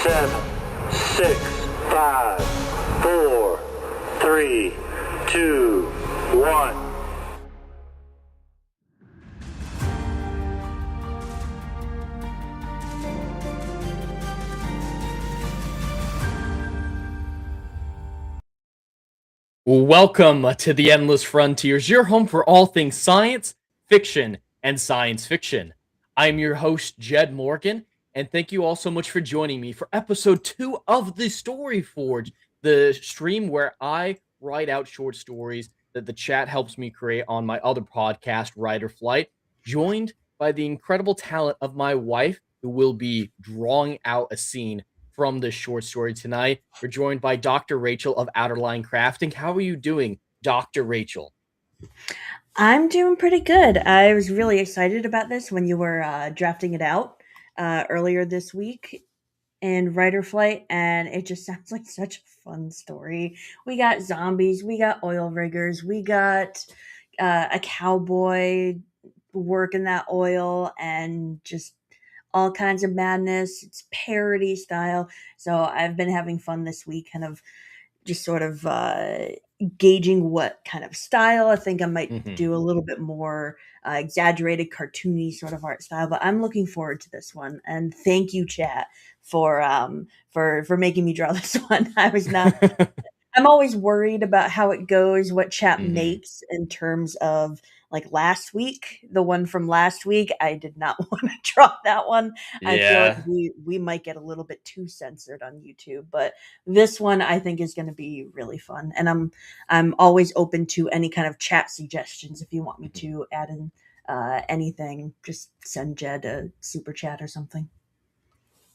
7, 6, 5, 4, 3, 2, 1. Welcome to the Endless Frontiers, your home for all things science, fiction, and science fiction. I'm your host, Jed Morgan, and thank you all so much for joining me for episode 2 of the Story Forge, the stream where I write out short stories that the chat helps me create on my other podcast, Writer Flight, joined by the incredible talent of my wife, who will be drawing out a scene from this short story tonight. We're joined by Dr. Rachel of Outerline Crafting. How are you doing, Dr. Rachel? I'm doing pretty good. I was really excited about this when you were drafting it out earlier this week in Writer Flight, and it just sounds like such a fun story. We got zombies, we got oil riggers, we got a cowboy working that oil, and just all kinds of madness. It's parody style. So I've been having fun this week, kind of just sort of gauging what kind of style. I think I might do a little bit more exaggerated, cartoony sort of art style. But I'm looking forward to this one, and thank you, chat, for making me draw this one. I was not. I'm always worried about how it goes, what chat makes in terms of like last week, the one from last week. I did not want to draw that one. I feel like we might get a little bit too censored on YouTube, but this one I think is going to be really fun. And I'm always open to any kind of chat suggestions. If you want me to add in anything, just send Jed a super chat or something.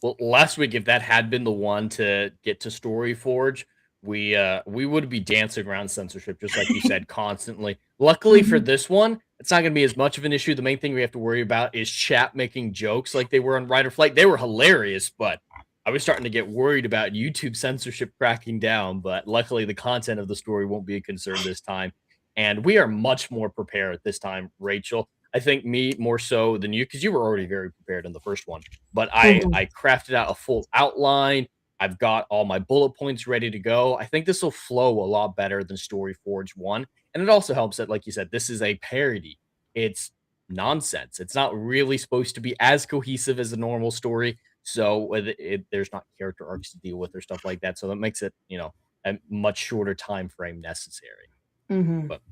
Well, last week, if that had been the one to get to Story Forge, we would be dancing around censorship, just like you said, constantly. Luckily for this one, it's not going to be as much of an issue. The main thing we have to worry about is chat making jokes like they were on Writer Flight. They were hilarious, but I was starting to get worried about YouTube censorship cracking down. But luckily, the content of the story won't be a concern this time. And we are much more prepared this time, Rachel. I think me more so than you, because you were already very prepared in the first one. But I crafted out a full outline. I've got all my bullet points ready to go. I think this will flow a lot better than Story Forge 1. And it also helps that, like you said, this is a parody. It's nonsense. It's not really supposed to be as cohesive as a normal story. So there's not character arcs to deal with or stuff like that. So that makes it, a much shorter time frame necessary. But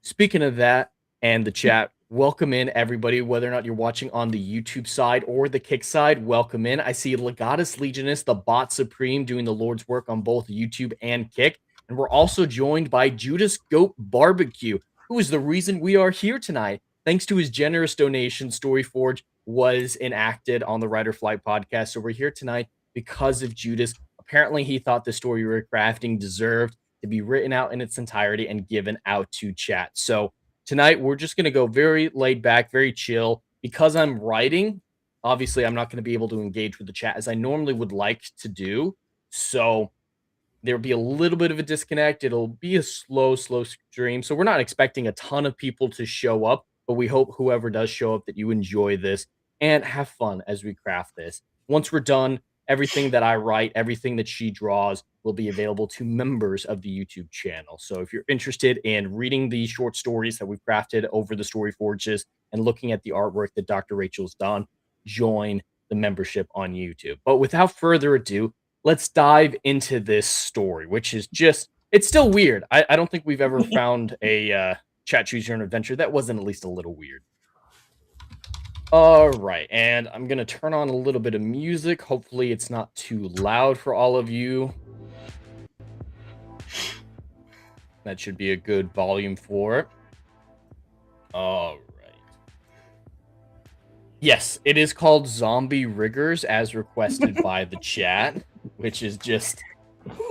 speaking of that and the chat, welcome in everybody, whether or not you're watching on the YouTube side or the Kick side, welcome in. I see Legatus Legionist, the bot supreme, doing the Lord's work on both YouTube and Kick. And we're also joined by Judas Goat Barbecue, who is the reason we are here tonight. Thanks to his generous donation, Storyforge was enacted on the Writer Flight podcast. So we're here tonight because of Judas. Apparently, he thought the story we were crafting deserved to be written out in its entirety and given out to chat. So tonight, we're just going to go very laid back, very chill. Because I'm writing, obviously, I'm not going to be able to engage with the chat as I normally would like to do. So there'll be a little bit of a disconnect. It'll be a slow stream. So we're not expecting a ton of people to show up, but we hope whoever does show up that you enjoy this and have fun as we craft this. Once we're done, everything that I write, everything that she draws will be available to members of the YouTube channel. So if you're interested in reading the short stories that we've crafted over the Story Forges and looking at the artwork that Dr. Rachel's done, join the membership on YouTube. But without further ado, let's dive into this story, which is just, it's still weird. I don't think we've ever found a chat choose your own adventure that wasn't at least a little weird. All right, and I'm going to turn on a little bit of music. Hopefully it's not too loud for all of you. That should be a good volume for it. All right. Yes, it is called Zombie Riggers as requested by the chat, which is just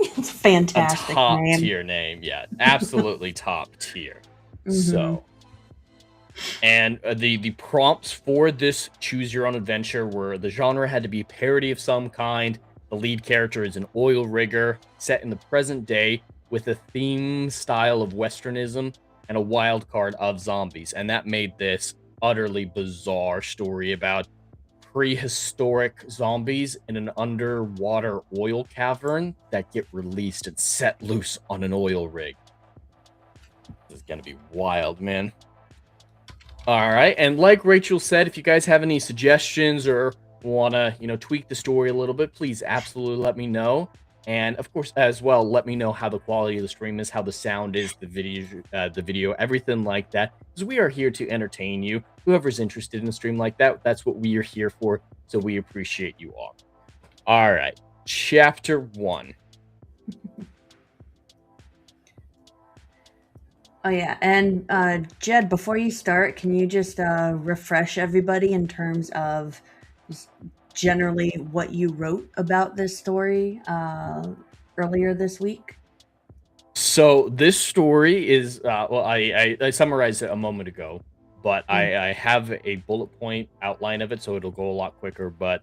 it's fantastic. A top tier name. Yeah, absolutely top tier. So, and the prompts for this choose your own adventure were the genre had to be parody of some kind. The lead character is an oil rigger set in the present day with a theme style of Westernism and a wild card of zombies. And that made this utterly bizarre story about prehistoric zombies in an underwater oil cavern that get released and set loose on an oil rig. This is gonna be wild, man. All right, and like Rachel said, if you guys have any suggestions or wanna, tweak the story a little bit, please absolutely let me know. And of course, as well, let me know how the quality of the stream is, how the sound is, the video, everything like that. Because we are here to entertain you. Whoever's interested in a stream like that, that's what we are here for. So we appreciate you all. All right, chapter 1. Oh yeah, and Jed, before you start, can you just refresh everybody in terms of just generally what you wrote about this story earlier this week? So this story is well, I summarized it a moment ago, but I have a bullet point outline of it, so it'll go a lot quicker. But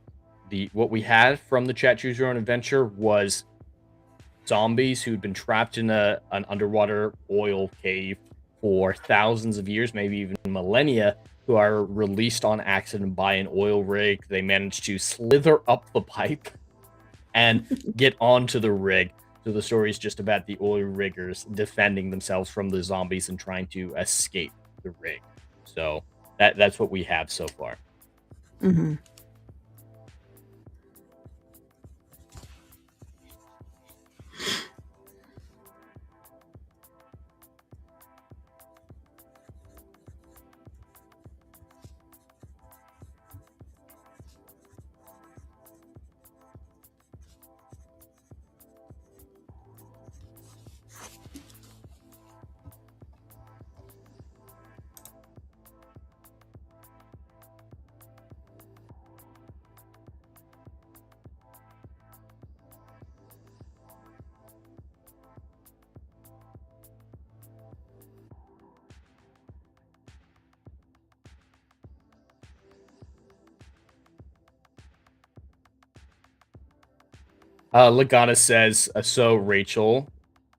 what we had from the Chat Choose Your Own Adventure was zombies who'd been trapped in an underwater oil cave for thousands of years, maybe even millennia, who are released on accident by an oil rig. They manage to slither up the pipe and get onto the rig. So the story is just about the oil riggers defending themselves from the zombies and trying to escape the rig. So that's what we have so far. Mm-hmm. Lagana says, so Rachel,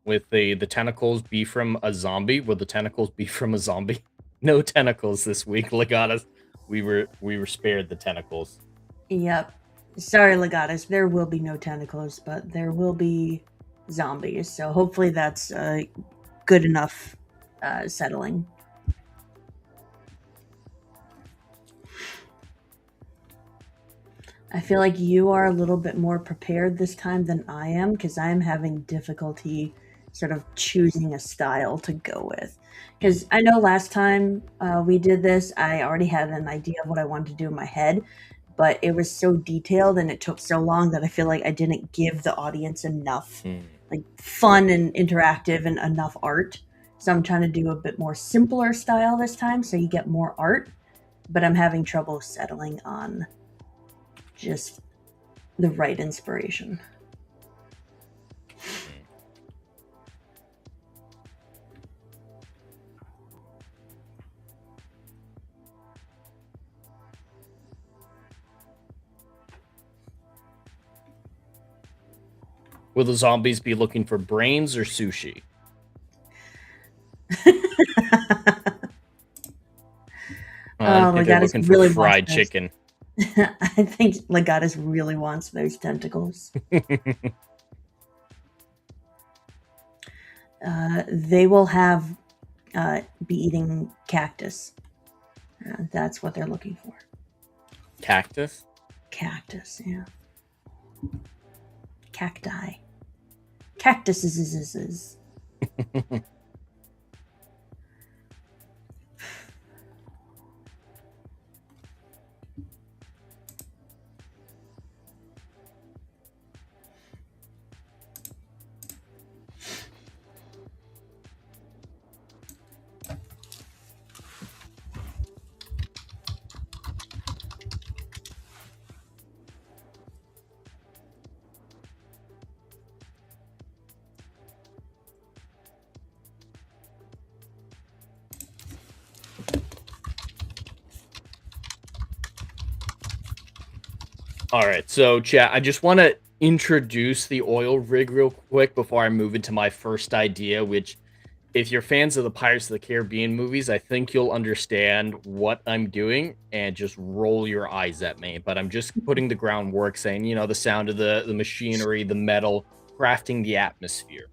with the tentacles be from a zombie? Will the tentacles be from a zombie? No tentacles this week, Lagana. We were spared the tentacles. Yep. Sorry, Legatus. There will be no tentacles, but there will be zombies. So hopefully that's good enough settling. I feel like you are a little bit more prepared this time than I am, because I'm having difficulty sort of choosing a style to go with. Because I know last time we did this, I already had an idea of what I wanted to do in my head, but it was so detailed and it took so long that I feel like I didn't give the audience enough like fun and interactive and enough art. So I'm trying to do a bit more simpler style this time so you get more art, but I'm having trouble settling on just the right inspiration. Will the zombies be looking for brains or sushi? I think they're looking for fried chicken. I think Legatus really wants those tentacles. They will be eating cactus. That's what they're looking for. Cactus? Cactus, yeah. Cacti. Cactuses. All right, so chat, I just want to introduce the oil rig real quick before I move into my first idea, which if you're fans of the Pirates of the Caribbean movies, I think you'll understand what I'm doing and just roll your eyes at me. But I'm just putting the groundwork, saying, the sound of the machinery, the metal, crafting the atmosphere.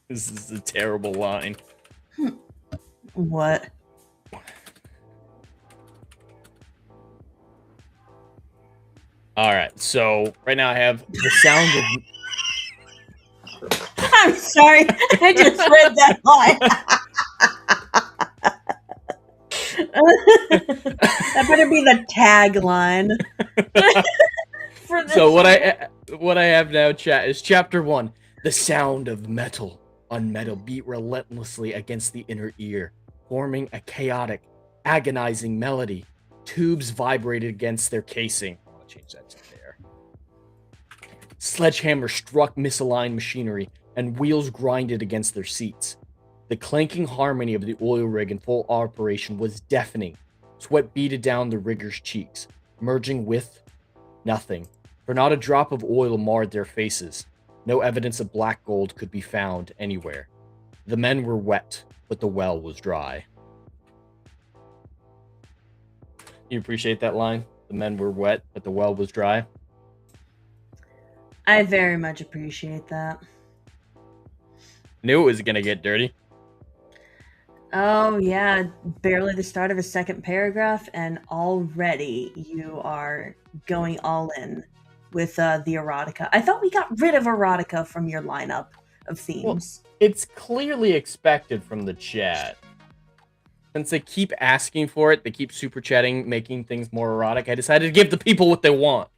This is a terrible line. What? All right, so right now I have the sound of... I'm sorry. I just read that line. That better be the tagline. So what I have now, chat, is chapter 1. The sound of metal on metal beat relentlessly against the inner ear, forming a chaotic, agonizing melody. Tubes vibrated against their casing. I'll change that to there. Sledgehammer struck misaligned machinery, and wheels grinded against their seats. The clanking harmony of the oil rig in full operation was deafening. Sweat beaded down the riggers' cheeks, merging with nothing, for not a drop of oil marred their faces. No evidence of black gold could be found anywhere. The men were wet, but the well was dry. You appreciate that line? The men were wet, but the well was dry? I very much appreciate that. Knew it was going to get dirty. Oh, yeah. Barely the start of a second paragraph, and already you are going all in with the erotica. I thought we got rid of erotica from your lineup of themes. Well, it's clearly expected from the chat. Since they keep asking for it, they keep super chatting, making things more erotic, I decided to give the people what they want.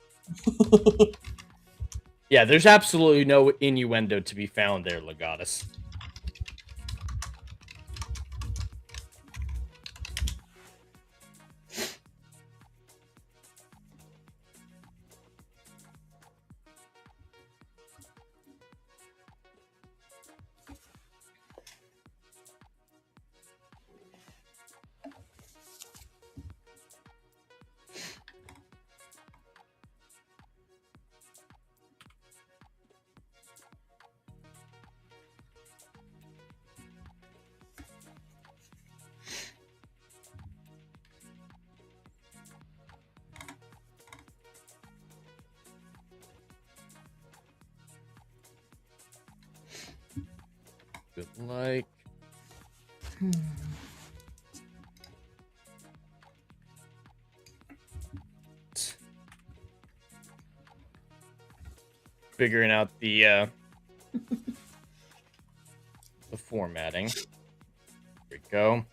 Yeah, there's absolutely no innuendo to be found there, Legatus. Like, figuring out the formatting. There we go.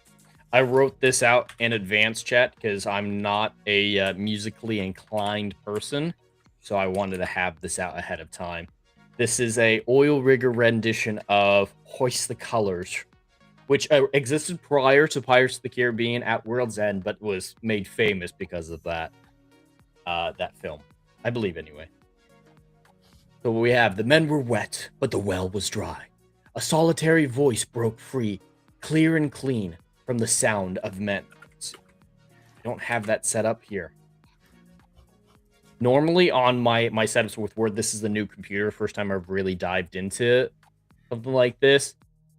I wrote this out in advance, chat, because I'm not a musically inclined person, so I wanted to have this out ahead of time. This is a oil rigger rendition of Hoist the Colors, which existed prior to Pirates of the Caribbean at World's End, but was made famous because of that film. I believe, anyway. So we have, the men were wet, but the well was dry. A solitary voice broke free, clear and clean, from the sound of men. I don't have that set up here. Normally on my setups with Word, this is the new computer. First time I've really dived into something like this.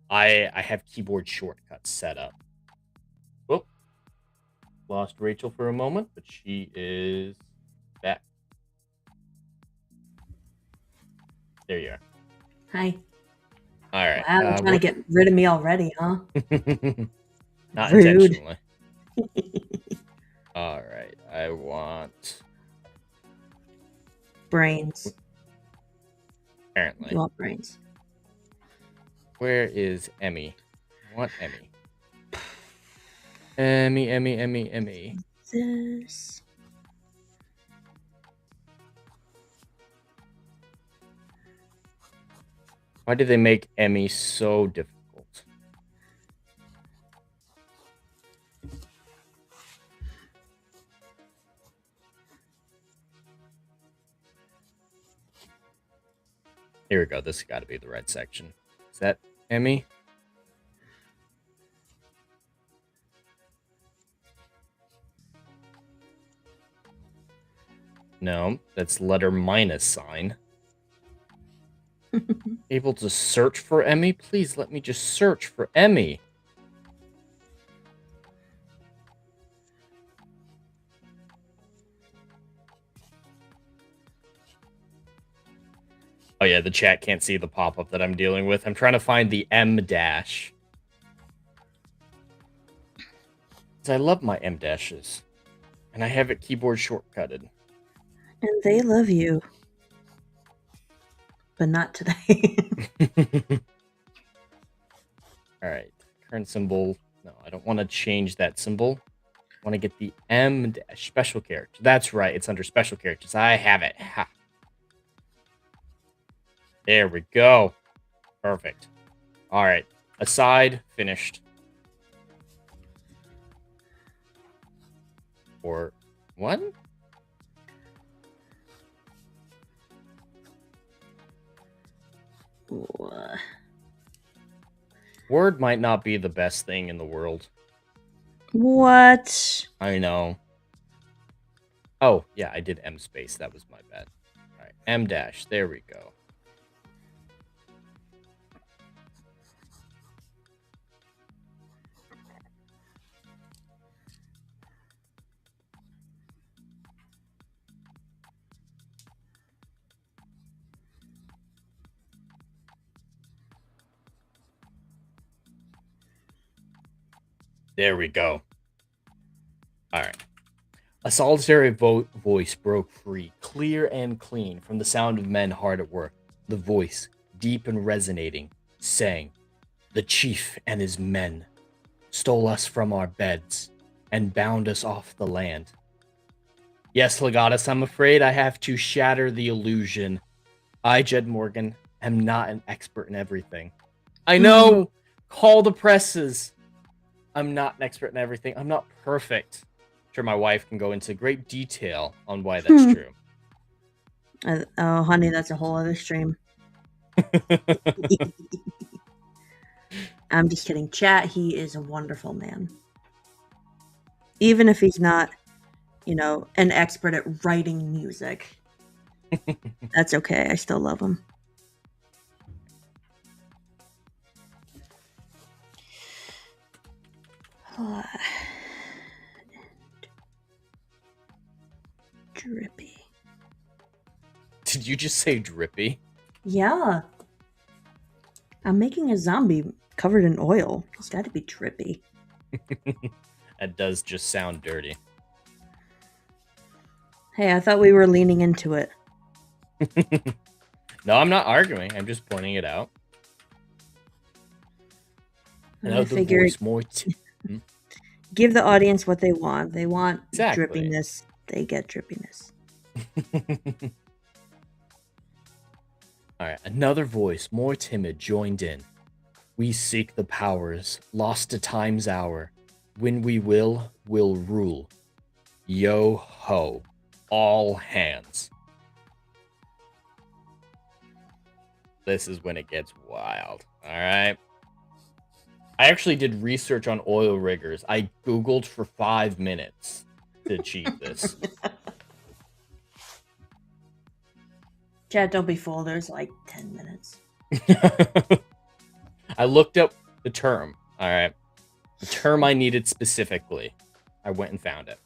I have keyboard shortcuts set up. Whoop. Lost Rachel for a moment, but she is back. There you are. Hi. All right. Wow, you're trying to get rid of me already, huh? Not Rude. intentionally. All right. I want Brains. apparently. You want brains. Where is Emmy? I want Emmy. Emmy. This. Why did they make Emmy so difficult? Here we go. This has got to be the right section. Is that Emmy? No, that's letter minus sign. Able to search for Emmy? Please let me just search for Emmy. Oh yeah, the chat can't see the pop-up that I'm dealing with. I'm trying to find the M dash. I love my M dashes. And I have it keyboard shortcutted. And they love you. But not today. Alright. Current symbol. No, I don't want to change that symbol. I want to get the M dash special character. That's right. It's under special characters. I have it. Ha. There we go. Perfect. Alright. Aside. Finished. Or what? Word might not be the best thing in the world. What? I know. Oh, yeah, I did M space. That was my bad. All right, M dash. There we go. There we go. All right. A solitary voice broke free, clear and clean, from the sound of men hard at work. The voice, deep and resonating, sang, "The chief and his men stole us from our beds and bound us off the land. Yes, Legatus, I'm afraid I have to shatter the illusion. I, Jed Morgan, am not an expert in everything. I know, call the presses. I'm not an expert in everything. I'm not perfect. I'm sure my wife can go into great detail on why that's true." Oh, honey, that's a whole other stream. I'm just kidding. Chat, he is a wonderful man. Even if he's not, an expert at writing music. That's okay. I still love him. Drippy. Did you just say drippy? Yeah. I'm making a zombie covered in oil. It's got to be drippy. That does just sound dirty. Hey, I thought we were leaning into it. No, I'm not arguing. I'm just pointing it out. I figured give the audience what they want. They want drippiness. They get drippiness. All right, another voice, more timid, joined in. "We seek the powers, lost to time's hour. When we will, we'll rule. Yo ho, all hands." This is when it gets wild. All right. I actually did research on oil riggers. I Googled for 5 minutes to achieve this. Chat, don't be fooled. There's like 10 minutes. I looked up the term. All right. The term I needed specifically. I went and found it.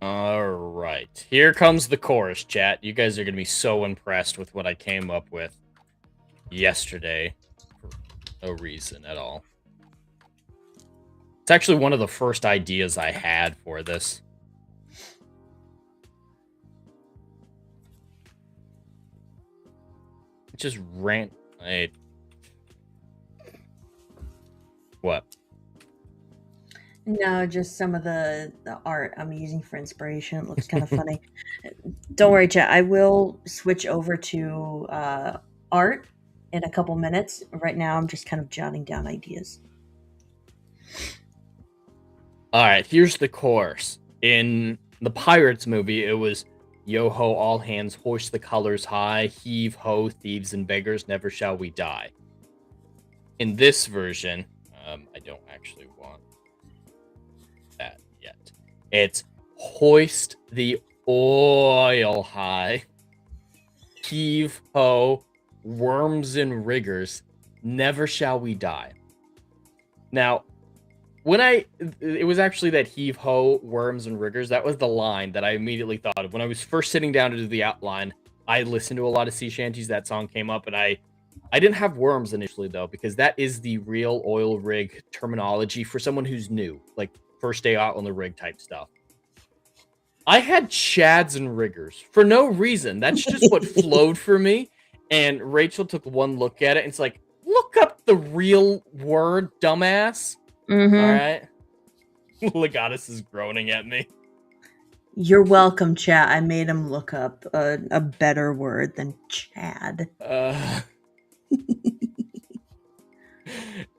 All right. Here comes the chorus, chat. You guys are going to be so impressed with what I came up with yesterday for no reason at all. It's actually one of the first ideas I had for this. It just ran. What? No, just some of the art I'm using for inspiration. It looks kind of funny. Don't worry, chat. I will switch over to art in a couple minutes. Right now, I'm just kind of jotting down ideas. All right, here's the chorus. In the Pirates movie, it was yo ho, all hands, hoist the colors high, heave ho, thieves and beggars, never shall we die. In this version, I don't actually want that yet. It's hoist the oil high, heave ho, worms and riggers, never shall we die. Now, it was actually that heave ho, worms and riggers, that was the line that I immediately thought of. When I was first sitting down to do the outline, I listened to a lot of sea shanties, that song came up, and I didn't have worms initially, though, because that is the real oil rig terminology for someone who's new, like first day out on the rig type stuff. I had chads and riggers for no reason. That's just what flowed for me. And Rachel took one look at it, and it's like, look up the real word, dumbass. Mm-hmm. All right. Legatus is groaning at me. You're welcome, chat. I made him look up a better word than Chad.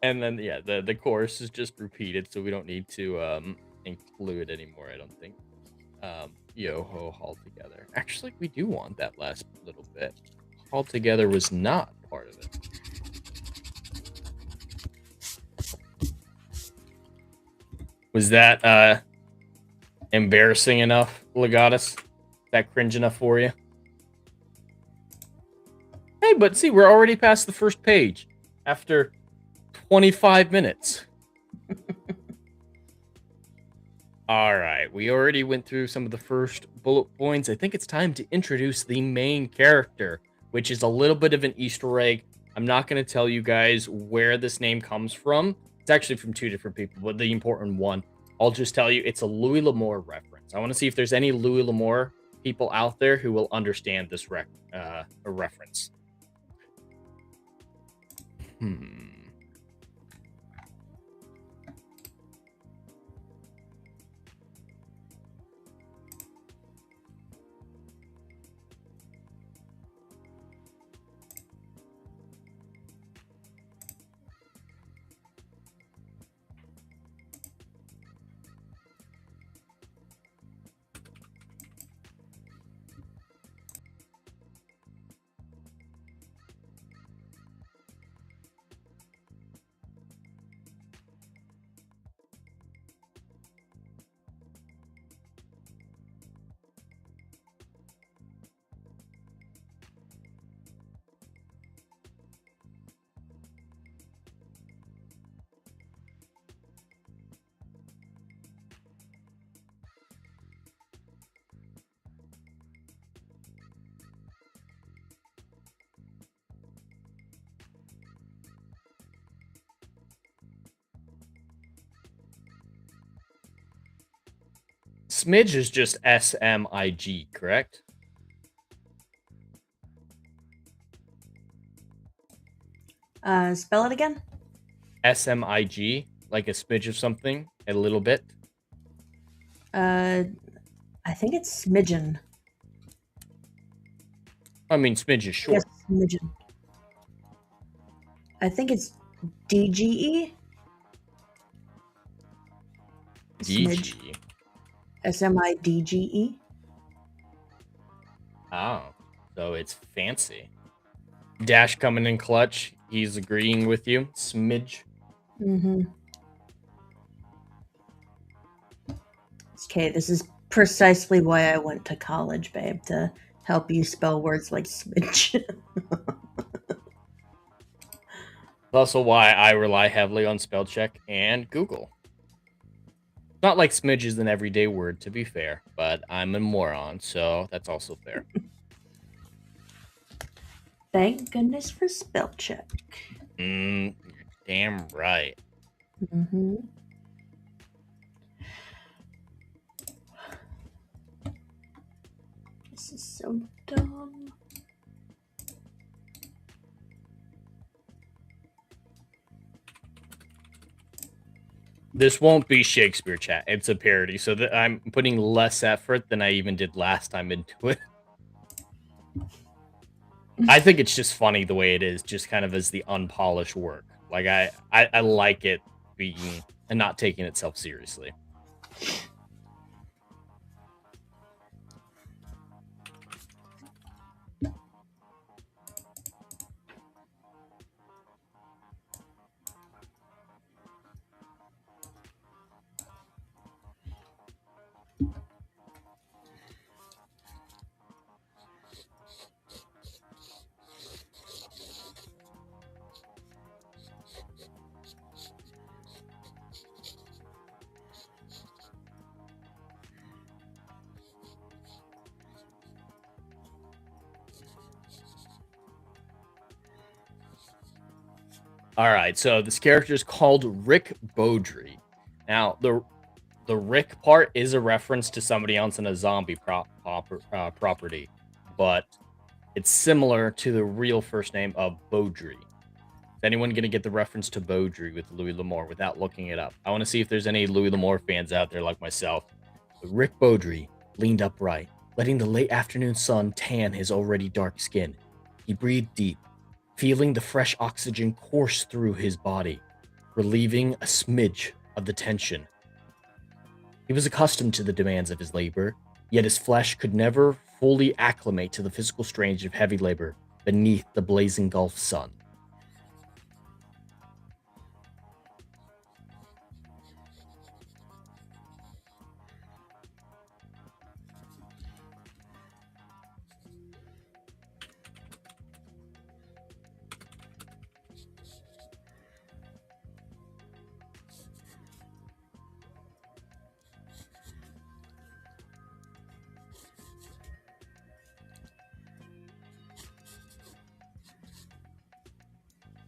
And then, yeah, the chorus is just repeated, so we don't need to include it anymore, I don't think. Yo ho, haul together. Actually, we do want that last little bit. Haul together was not part of it. Was that embarrassing enough, Legatus? That cringe enough for you? Hey, but see, we're already past the first page after 25 minutes. All right, we already went through some of the first bullet points. I think it's time to introduce the main character, which is a little bit of an Easter egg. I'm not going to tell you guys where this name comes from. It's actually from two different people, but the important one, I'll just tell you, it's a Louis L'Amour reference. I want to see if there's any Louis L'Amour people out there who will understand this reference. Smidge is just S-M-I-G, correct? Spell it again. S-M-I-G, like a smidge of something, a little bit. I think it's smidgen. I mean, smidge is short. Yes, smidgen. I think it's D-G-E. Smidge. D-G. S-M-I-D-G-E. Oh, so it's fancy. Dash coming in clutch. He's agreeing with you. Smidge. Mm-hmm. Okay, this is precisely why I went to college, babe, to help you spell words like smidge. Also why I rely heavily on spell check and Google. Not like smidge is an everyday word, to be fair, but I'm a moron, so that's also fair. Thank goodness for spell check. You're damn right. Mm-hmm. This is so dumb. This won't be Shakespeare chat. It's a parody, so that I'm putting less effort than I even did last time into it. I think it's just funny the way it is, just kind of as the unpolished work. Like I like it being and not taking itself seriously. All right, so this character is called Rick Beaudry. Now, the Rick part is a reference to somebody else in a zombie property, but it's similar to the real first name of Beaudry. Is anyone going to get the reference to Beaudry with Louis L'Amour without looking it up? I want to see if there's any Louis L'Amour fans out there like myself. But Rick Beaudry leaned upright, letting the late afternoon sun tan his already dark skin. He breathed deep, feeling the fresh oxygen course through his body, relieving a smidge of the tension. He was accustomed to the demands of his labor, yet his flesh could never fully acclimate to the physical strain of heavy labor beneath the blazing Gulf sun.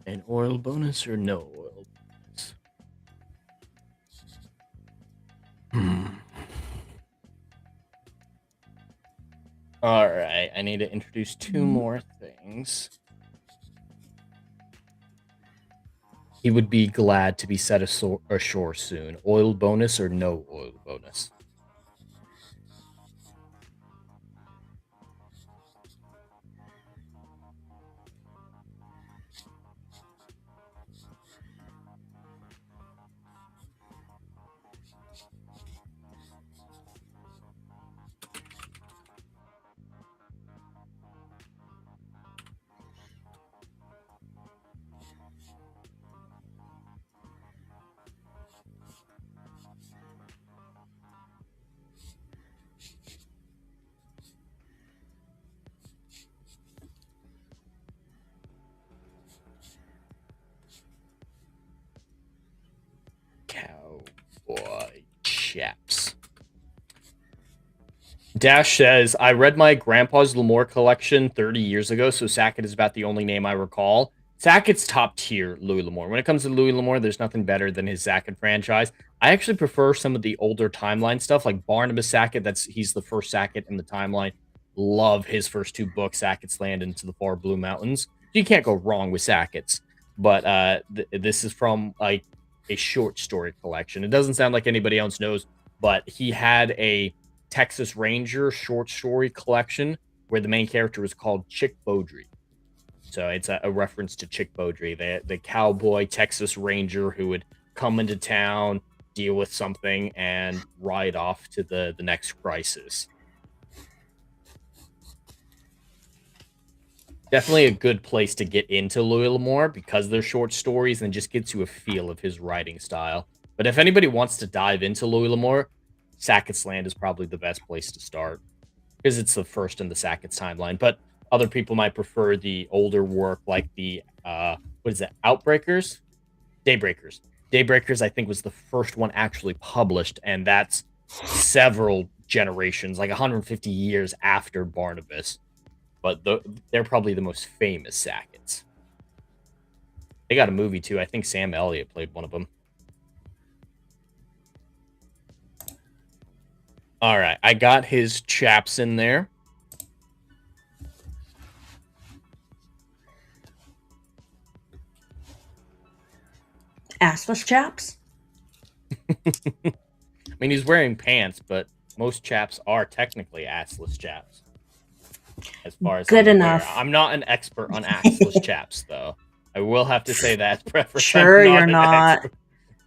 An oil bonus or no oil bonus? All right, I need to introduce two more things. He would be glad to be set ashore soon. Oil bonus or no oil bonus? Cowboy chaps. Dash says, I read my grandpa's L'Amour collection 30 years ago, so Sackett is about the only name I recall. Sackett's top tier Louis L'Amour. When it comes to Louis L'Amour, there's nothing better than his Sackett franchise. I actually prefer some of the older timeline stuff, like Barnabas Sackett. He's the first Sackett in the timeline. Love his first two books, Sackett's Land into the Far Blue Mountains. You can't go wrong with Sackett's. But this is from like a short story collection. It doesn't sound like anybody else knows, but he had a Texas Ranger short story collection where the main character was called Chick Beaudry. So it's a reference to Chick Beaudry, the cowboy Texas Ranger who would come into town, deal with something, and ride off to the next crisis. Definitely a good place to get into Louis L'Amour because they're short stories and just gets you a feel of his writing style. But if anybody wants to dive into Louis L'Amour, Sackett's Land is probably the best place to start because it's the first in the Sackett's timeline. But other people might prefer the older work like the Outbreakers? Daybreakers. Daybreakers, I think, was the first one actually published, and that's several generations, like 150 years after Barnabas. But they're probably the most famous Sackets. They got a movie too. I think Sam Elliott played one of them. All right, I got his chaps in there. Assless chaps? I mean, he's wearing pants, but most chaps are technically assless chaps. As far as Good I'm enough. aware. I'm not an expert on assless chaps, though. I will have to say that preference. Sure, I'm you're not.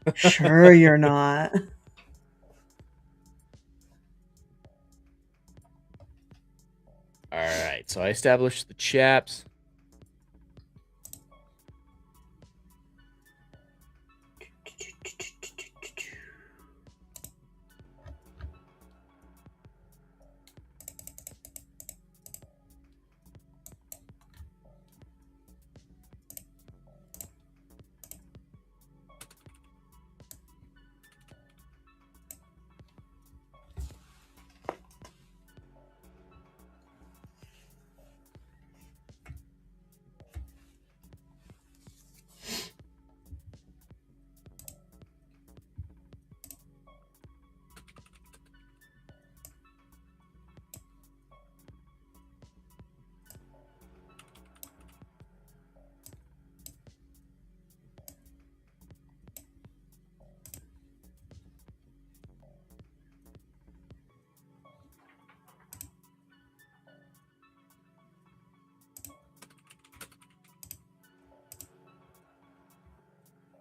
Expert. Sure, you're not. All right, so I established the chaps.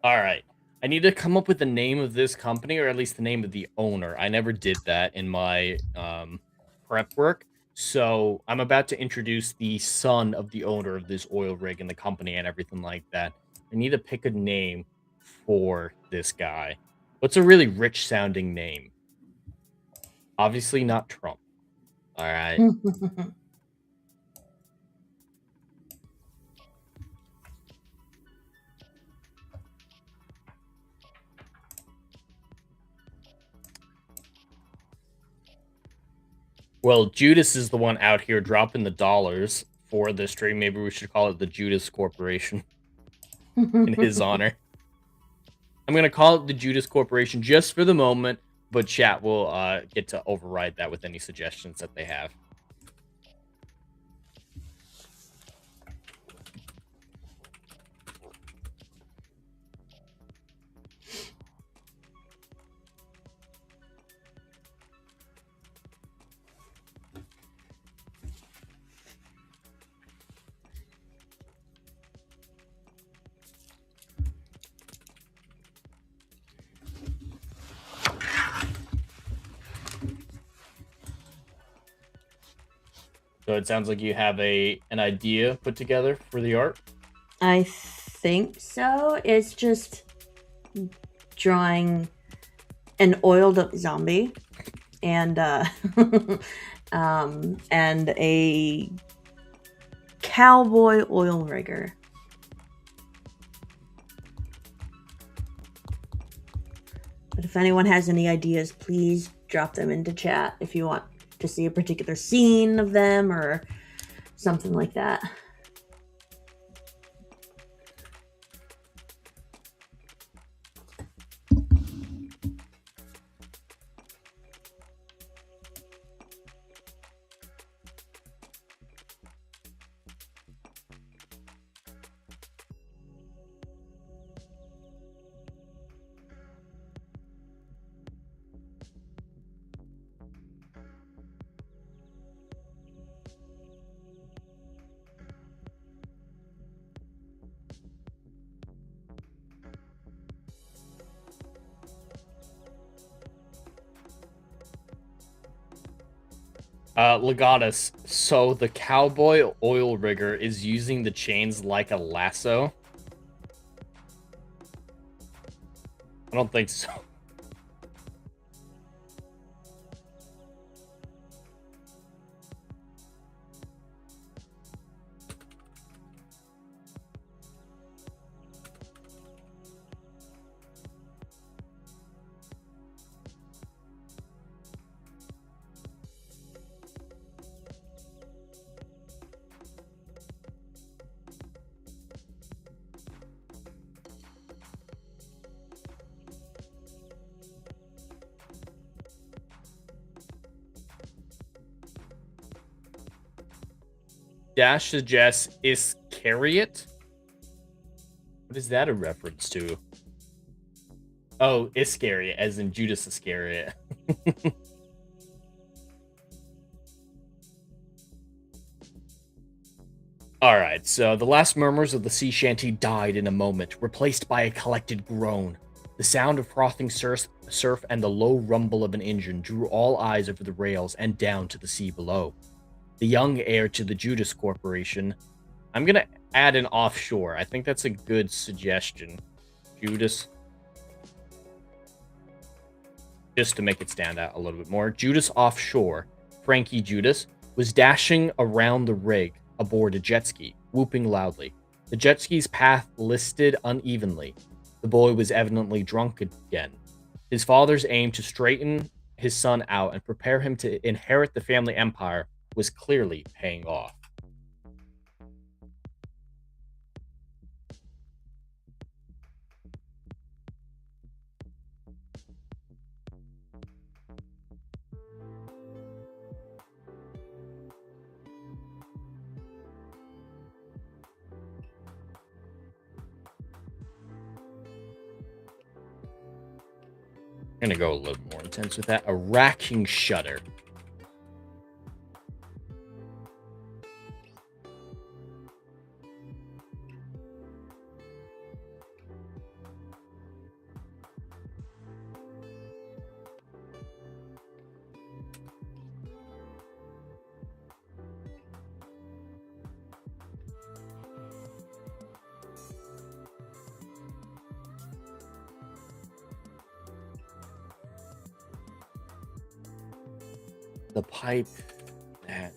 All right. I need to come up with the name of this company, or at least the name of the owner. I never did that in my prep work. So I'm about to introduce the son of the owner of this oil rig and the company and everything like that. I need to pick a name for this guy. What's a really rich sounding name? Obviously not Trump. All right. Well, Judas is the one out here dropping the dollars for this stream. Maybe we should call it the Judas Corporation in his honor. I'm going to call it the Judas Corporation just for the moment, but chat will get to override that with any suggestions that they have. So it sounds like you have an idea put together for the art. I think so. It's just drawing an oiled up zombie and and a cowboy oil rigger. But if anyone has any ideas, please drop them into chat if you want to see a particular scene of them or something like that. Legatus, so the cowboy oil rigger is using the chains like a lasso? I don't think so. Dash suggests Iscariot. What is that a reference to? Oh, Iscariot, as in Judas Iscariot. All right, so the last murmurs of the sea shanty died in a moment, replaced by a collected groan. The sound of frothing surf and the low rumble of an engine drew all eyes over the rails and down to the sea below. The young heir to the Judas Corporation. I'm going to add an offshore. I think that's a good suggestion. Judas. Just to make it stand out a little bit more. Judas offshore, Frankie Judas, was dashing around the rig aboard a jet ski, whooping loudly. The jet ski's path listed unevenly. The boy was evidently drunk again. His father's aim to straighten his son out and prepare him to inherit the family empire was clearly paying off. I'm gonna go a little more intense with that. A racking shudder. The pipe that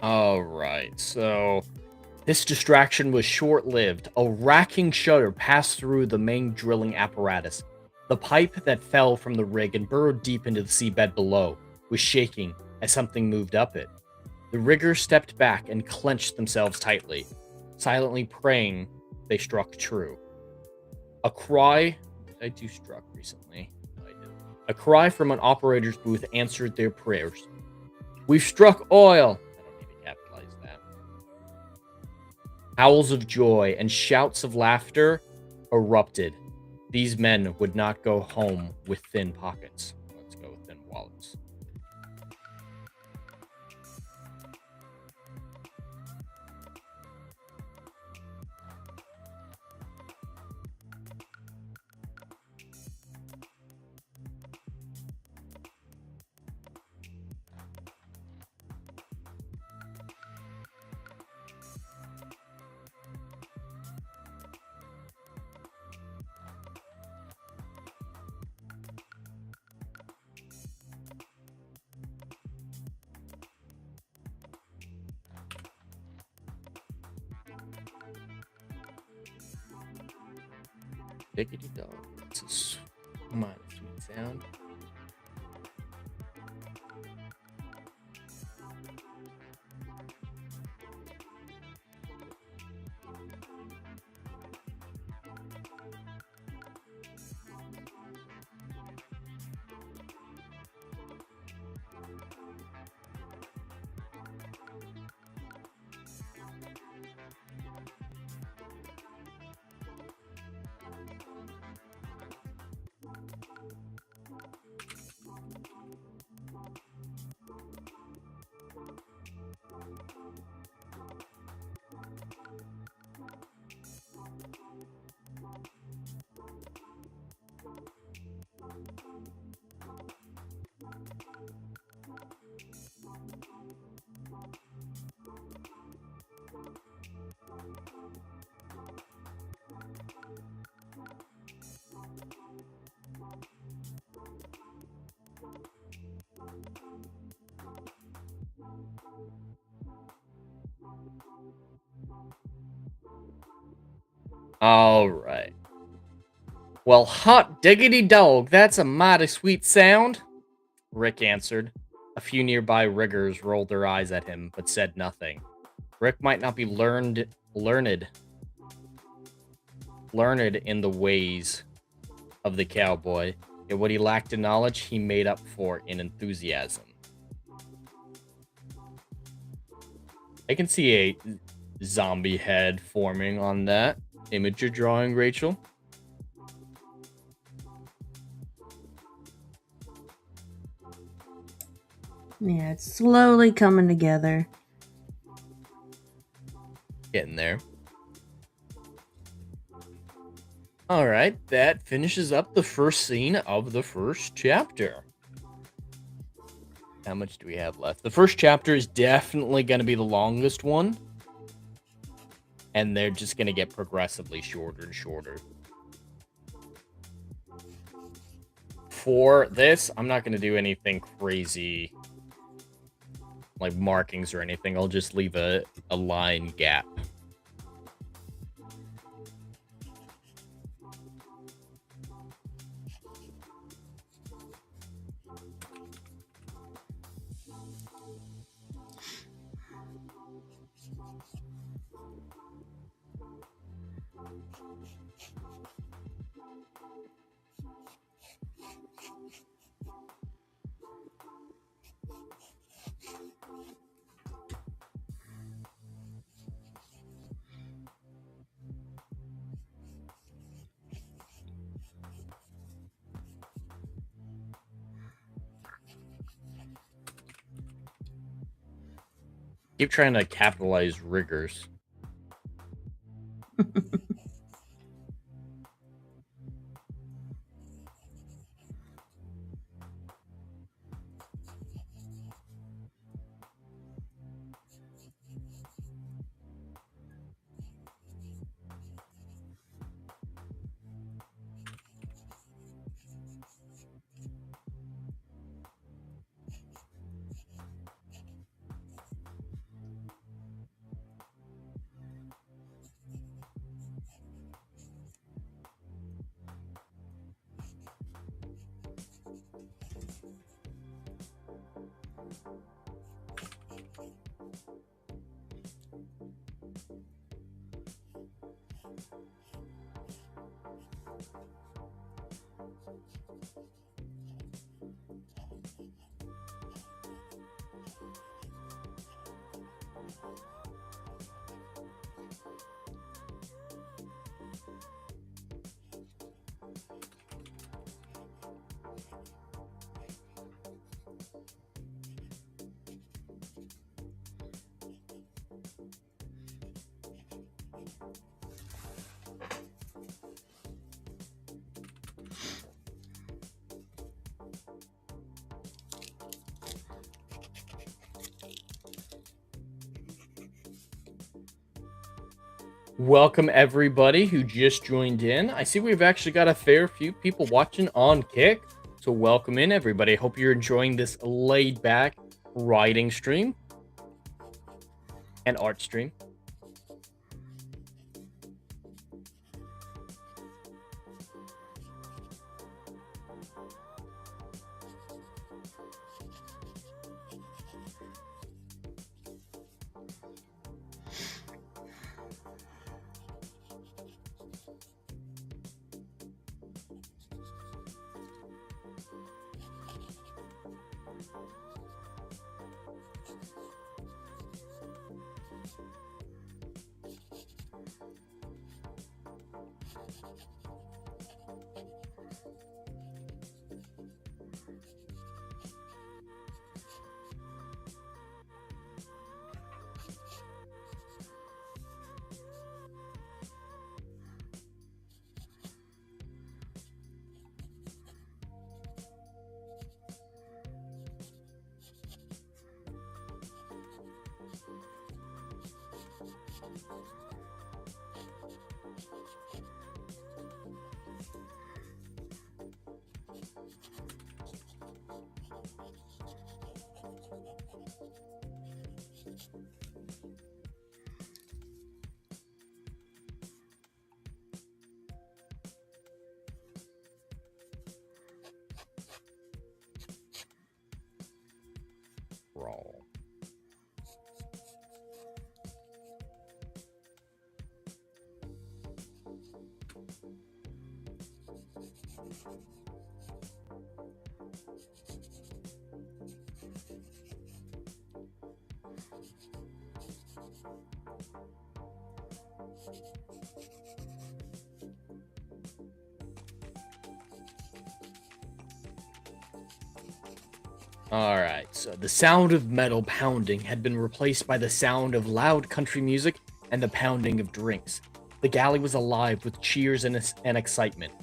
All right, so this distraction was short-lived. A racking shudder passed through the main drilling apparatus. The pipe that fell from the rig and burrowed deep into the seabed below was shaking as something moved up it. The riggers stepped back and clenched themselves tightly, silently praying they struck true. A cry... I do struck recently. No, I didn't. A cry from an operator's booth answered their prayers. "We've struck oil!" Howls of joy and shouts of laughter erupted. These men would not go home with thin pockets. Let's go with thin wallets. Diggity dog. That's a mighty sweet sound. All right. Well, hot diggity dog, that's a mighty sweet sound, Rick answered. A few nearby riggers rolled their eyes at him, but said nothing. Rick might not be learned in the ways of the cowboy, yet what he lacked in knowledge, he made up for in enthusiasm. I can see a zombie head forming on that image you're drawing, Rachel. Yeah, it's slowly coming together. Getting there. All right, that finishes up the first scene of the first chapter. How much do we have left? The first chapter is definitely going to be the longest one. And they're just going to get progressively shorter and shorter. For this, I'm not going to do anything crazy, like markings or anything. I'll just leave a line gap. Keep trying to capitalize riggers. Welcome everybody who just joined in. I see we've actually got a fair few people watching on Kick. So welcome in everybody. Hope you're enjoying this laid back writing stream and art stream. Roll. All right, so the sound of metal pounding had been replaced by the sound of loud country music and the pounding of drinks. The galley was alive with cheers and excitement.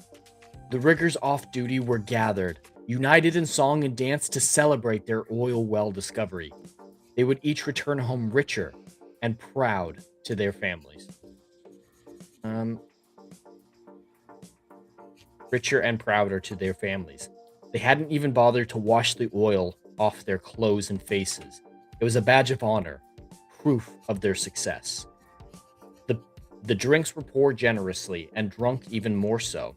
The riggers off duty were gathered, united in song and dance to celebrate their oil well discovery. They would each return home richer and proud to their families. Richer and prouder to their families. They hadn't even bothered to wash the oil off their clothes and faces. It was a badge of honor, proof of their success. The drinks were poured generously and drunk even more so.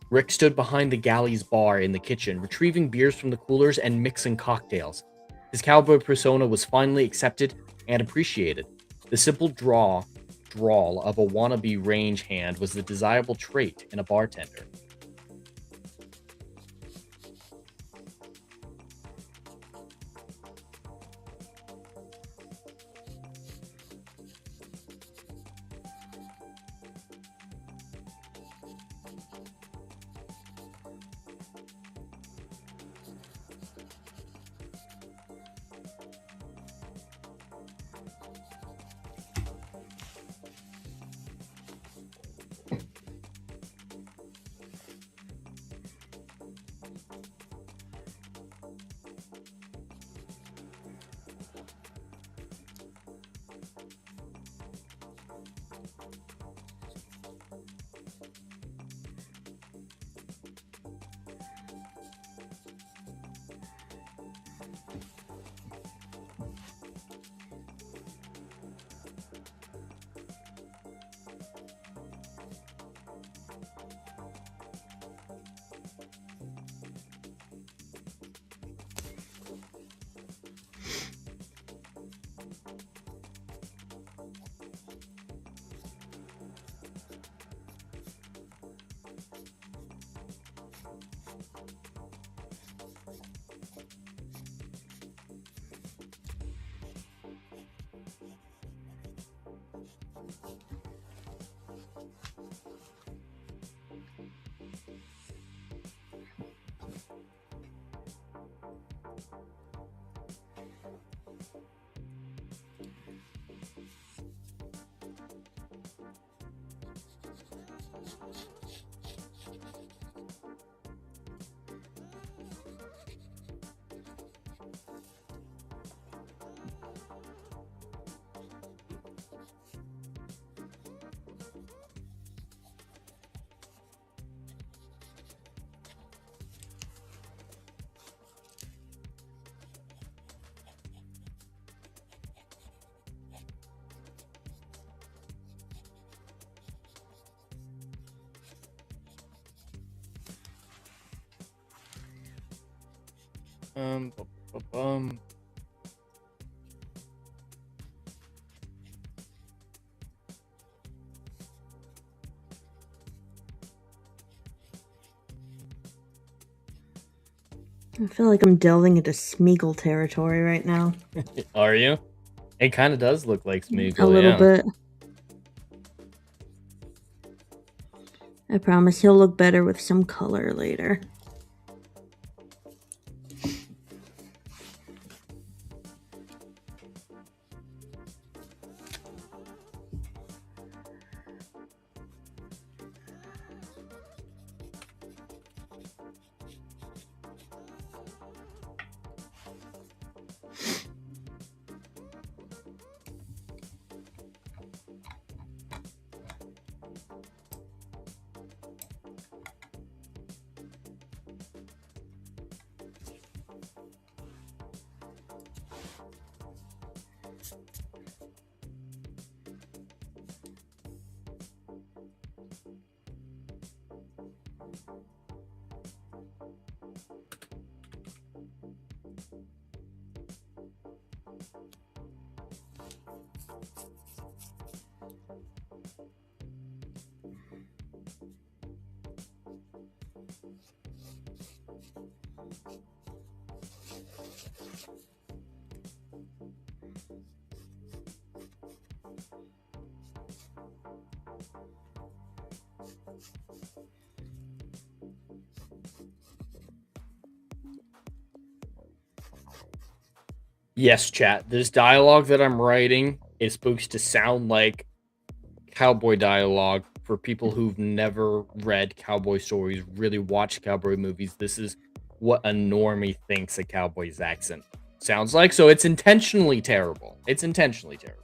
Rick stood behind the galley's bar in the kitchen, retrieving beers from the coolers and mixing cocktails. His cowboy persona was finally accepted and appreciated. The simple drawl of a wannabe range hand was the desirable trait in a bartender. Bum, bum, bum, bum. I feel like I'm delving into Smeagol territory right now. Are you? It kind of does look like A Smeagol, little yeah. bit. I promise he'll look better with some color later. Yes, chat. This dialogue that I'm writing is supposed to sound like cowboy dialogue for people who've never read cowboy stories, really watched cowboy movies. This is what a normie thinks a cowboy's accent sounds like. So it's intentionally terrible. It's intentionally terrible.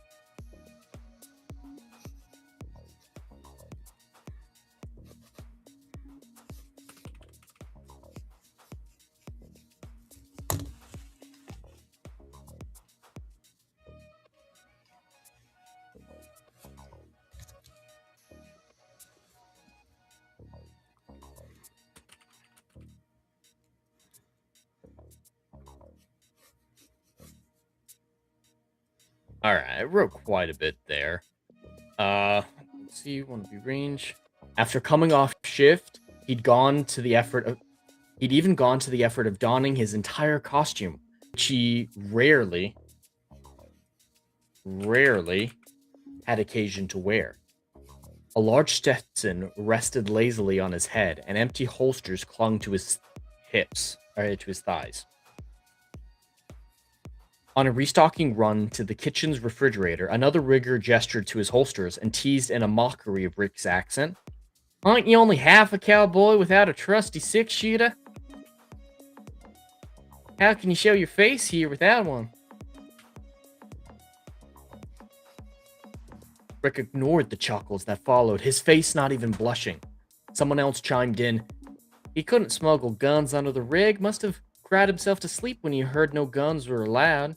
All right, I wrote quite a bit there. Let's see, want to be range. After coming off shift, he'd even gone to the effort of donning his entire costume, which he rarely had occasion to wear. A large Stetson rested lazily on his head, and empty holsters clung to his hips, or to his thighs. On a restocking run to the kitchen's refrigerator, another rigger gestured to his holsters and teased in a mockery of Rick's accent. Aren't you only half a cowboy without a trusty six-shooter? How can you show your face here without one? Rick ignored the chuckles that followed, his face not even blushing. Someone else chimed in. He couldn't smuggle guns under the rig, must have cried himself to sleep when he heard no guns were allowed.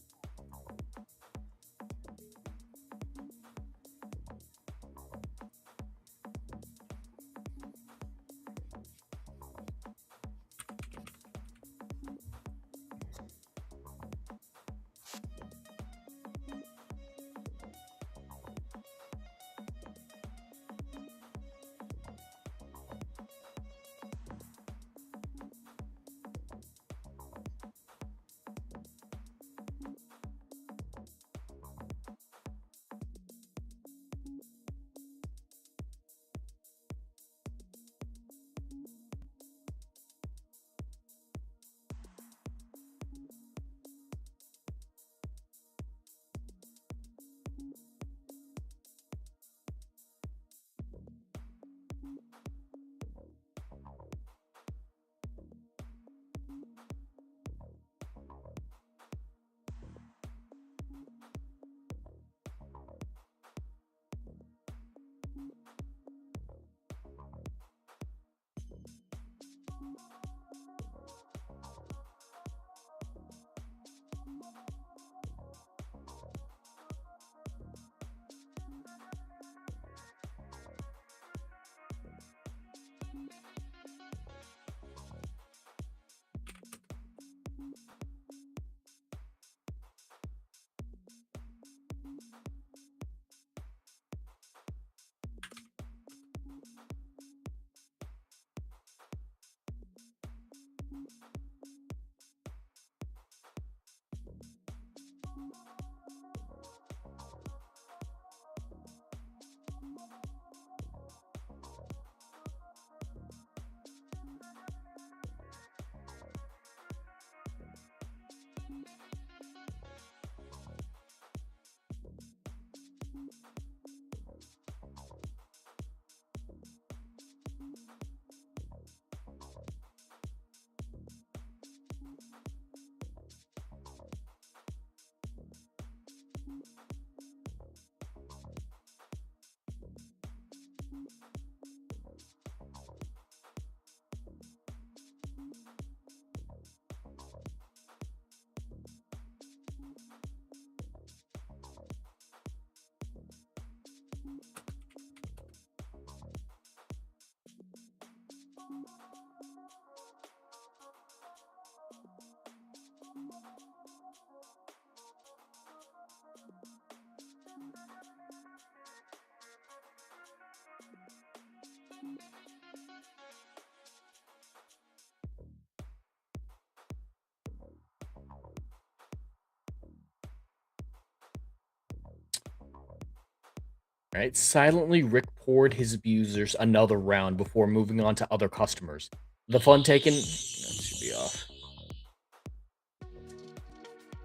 Right? Silently, Rick poured his abusers another round before moving on to other customers. The fun taken... That should be off.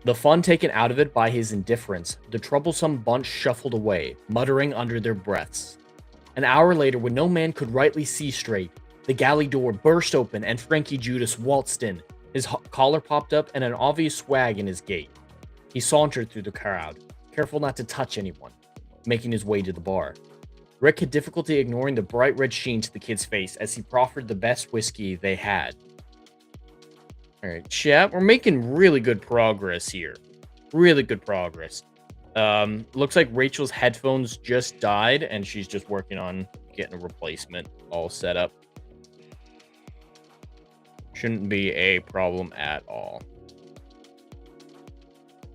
The fun taken out of it by his indifference, the troublesome bunch shuffled away, muttering under their breaths. An hour later, when no man could rightly see straight, the galley door burst open and Frankie Judas waltzed in, his collar popped up and an obvious swag in his gait. He sauntered through the crowd, careful not to touch anyone, making his way to the bar. Rick had difficulty ignoring the bright red sheen to the kid's face as he proffered the best whiskey they had. Alright, chat, we're making really good progress here. Really good progress. Looks like Rachel's headphones just died, and she's just working on getting a replacement all set up. Shouldn't be a problem at all.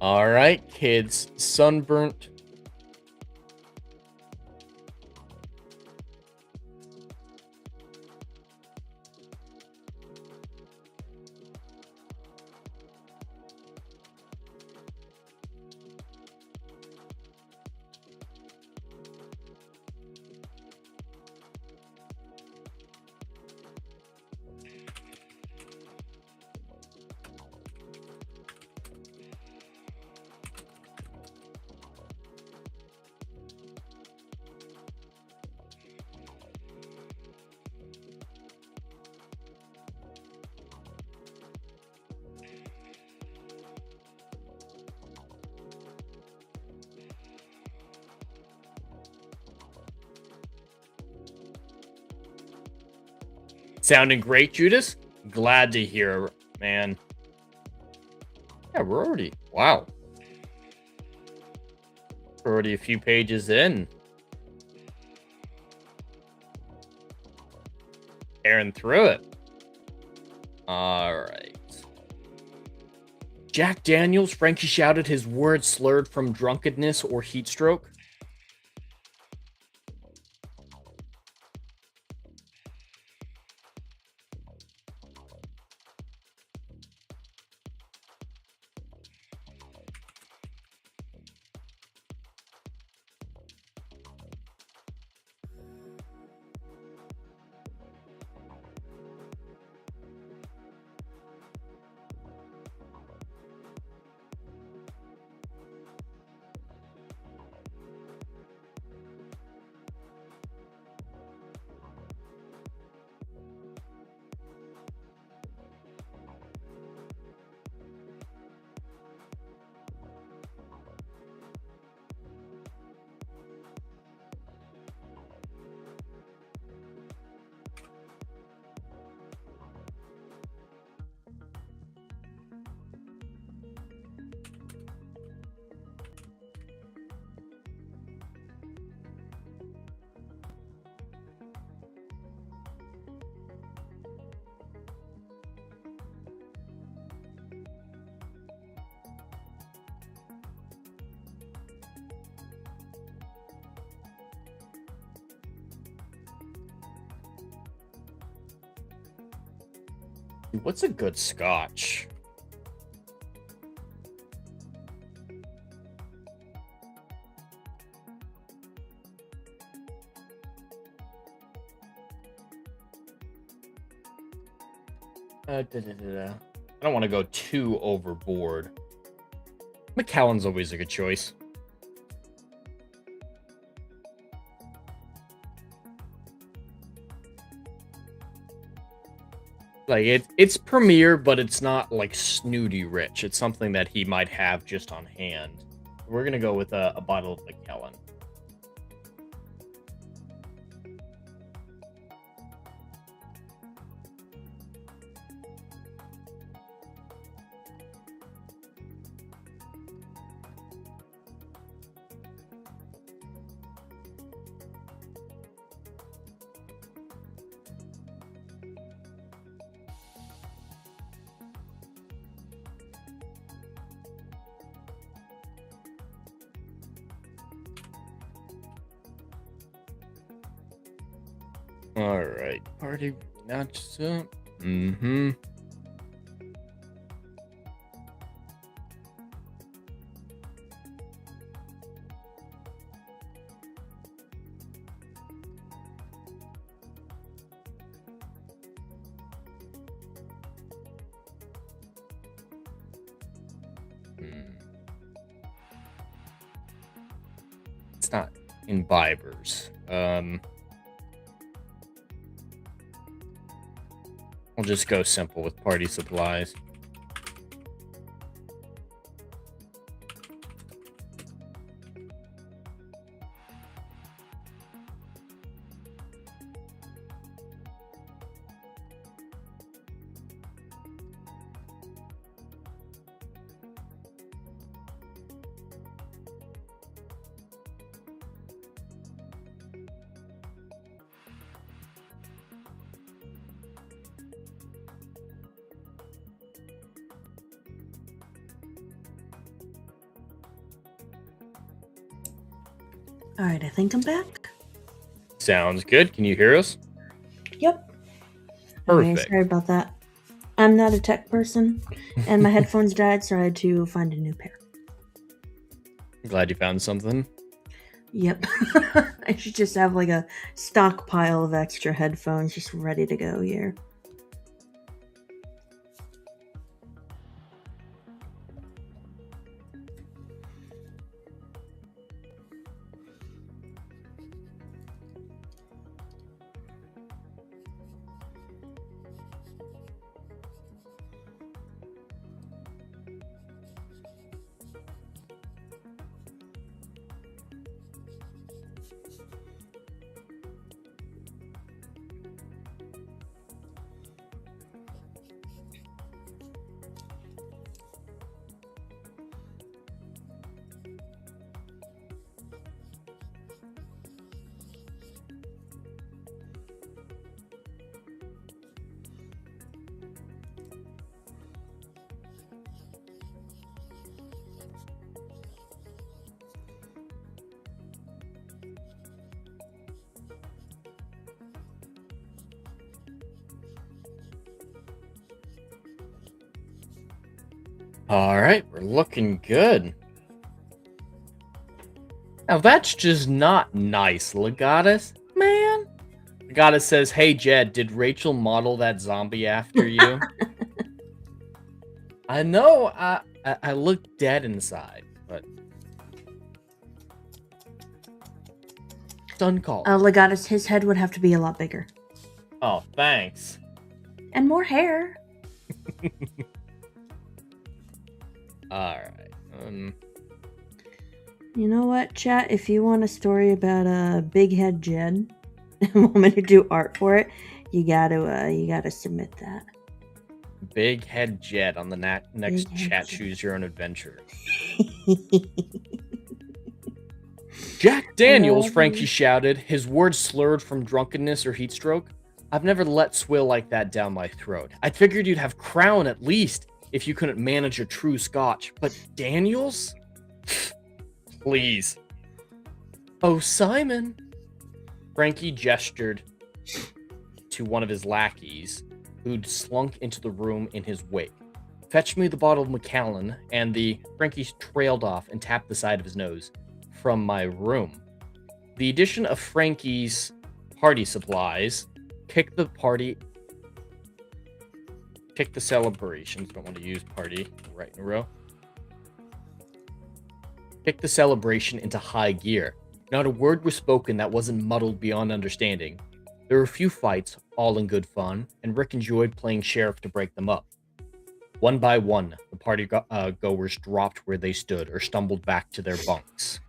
Alright, kids. Sunburnt. Sounding great, Judas? Glad to hear, man. Yeah, we're already... Wow. We're already a few pages in. Tearing through it. Alright. Jack Daniels, Frankie shouted, his words slurred from drunkenness or heat stroke. What's a good scotch? I don't want to go too overboard. Macallan's always a good choice. Like it's premier, but it's not like snooty rich. It's something that he might have just on hand. We're gonna go with a bottle of Macallan. All right, party not so. Mm-hmm. It's not imbibers. I'll just go simple with party supplies. All right, I think I'm back. Sounds good. Can you hear us? Yep. Perfect. Okay, sorry about that. I'm not a tech person, and my headphones died, so I had to find a new pair. Glad you found something. Yep. I should just have like a stockpile of extra headphones just ready to go here. All right, we're looking good. Now that's just not nice, Legatus. Man. Legatus says, "Hey Jed, did Rachel model that zombie after you?" I know I look dead inside, but it's uncalled. Legatus, his head would have to be a lot bigger. Oh, thanks. And more hair. All right. You know what, chat? If you want a story about a big head Jed and want me to do art for it, you gotta submit that. Big head Jed on the next Big head chat. Jed. Choose your own adventure. Jack Daniels, Frankie shouted, his words slurred from drunkenness or heat stroke. I've never let swill like that down my throat. I figured you'd have crown at least if you couldn't manage a true scotch. But Daniels? Please. Oh, Simon. Frankie gestured to one of his lackeys, who'd slunk into the room in his wake. Fetch me the bottle of Macallan, and the Frankie trailed off and tapped the side of his nose. From my room. The addition of Frankie's party supplies kicked the celebrations. Don't want to use party right in a row. Kicked the celebration into high gear. Not a word was spoken that wasn't muddled beyond understanding. There were a few fights, all in good fun, and Rick enjoyed playing sheriff to break them up. One by one, the party goers dropped where they stood or stumbled back to their bunks.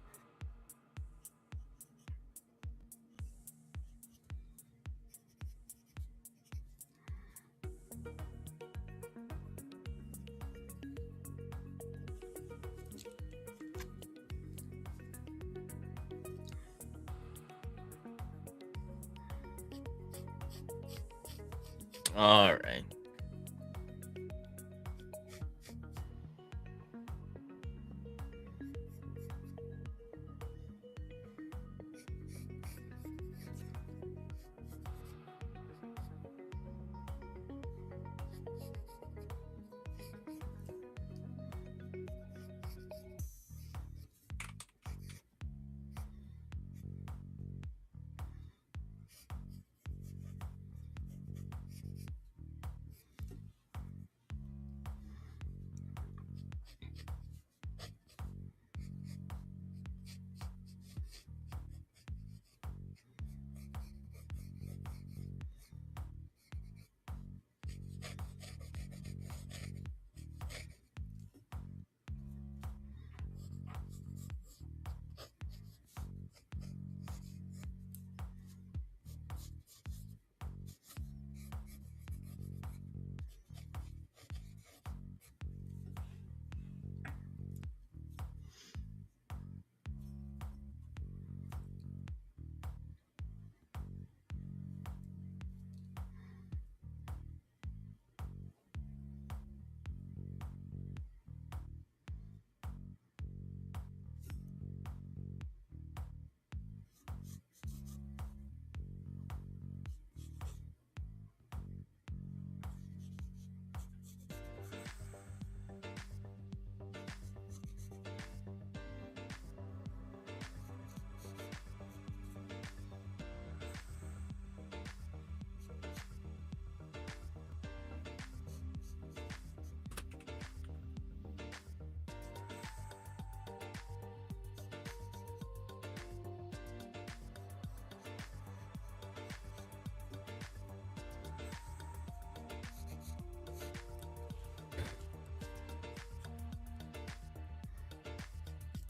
All right.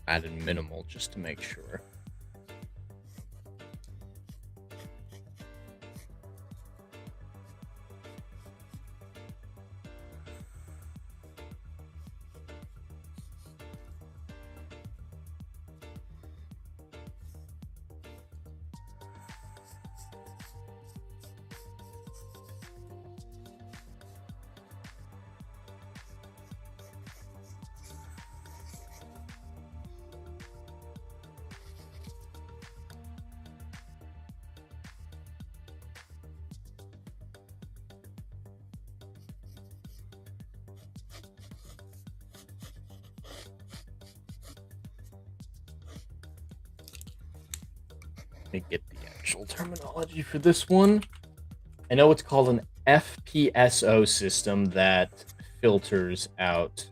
Added minimal just to make sure. Let me get the actual terminology for this one. I know it's called an FPSO system that filters out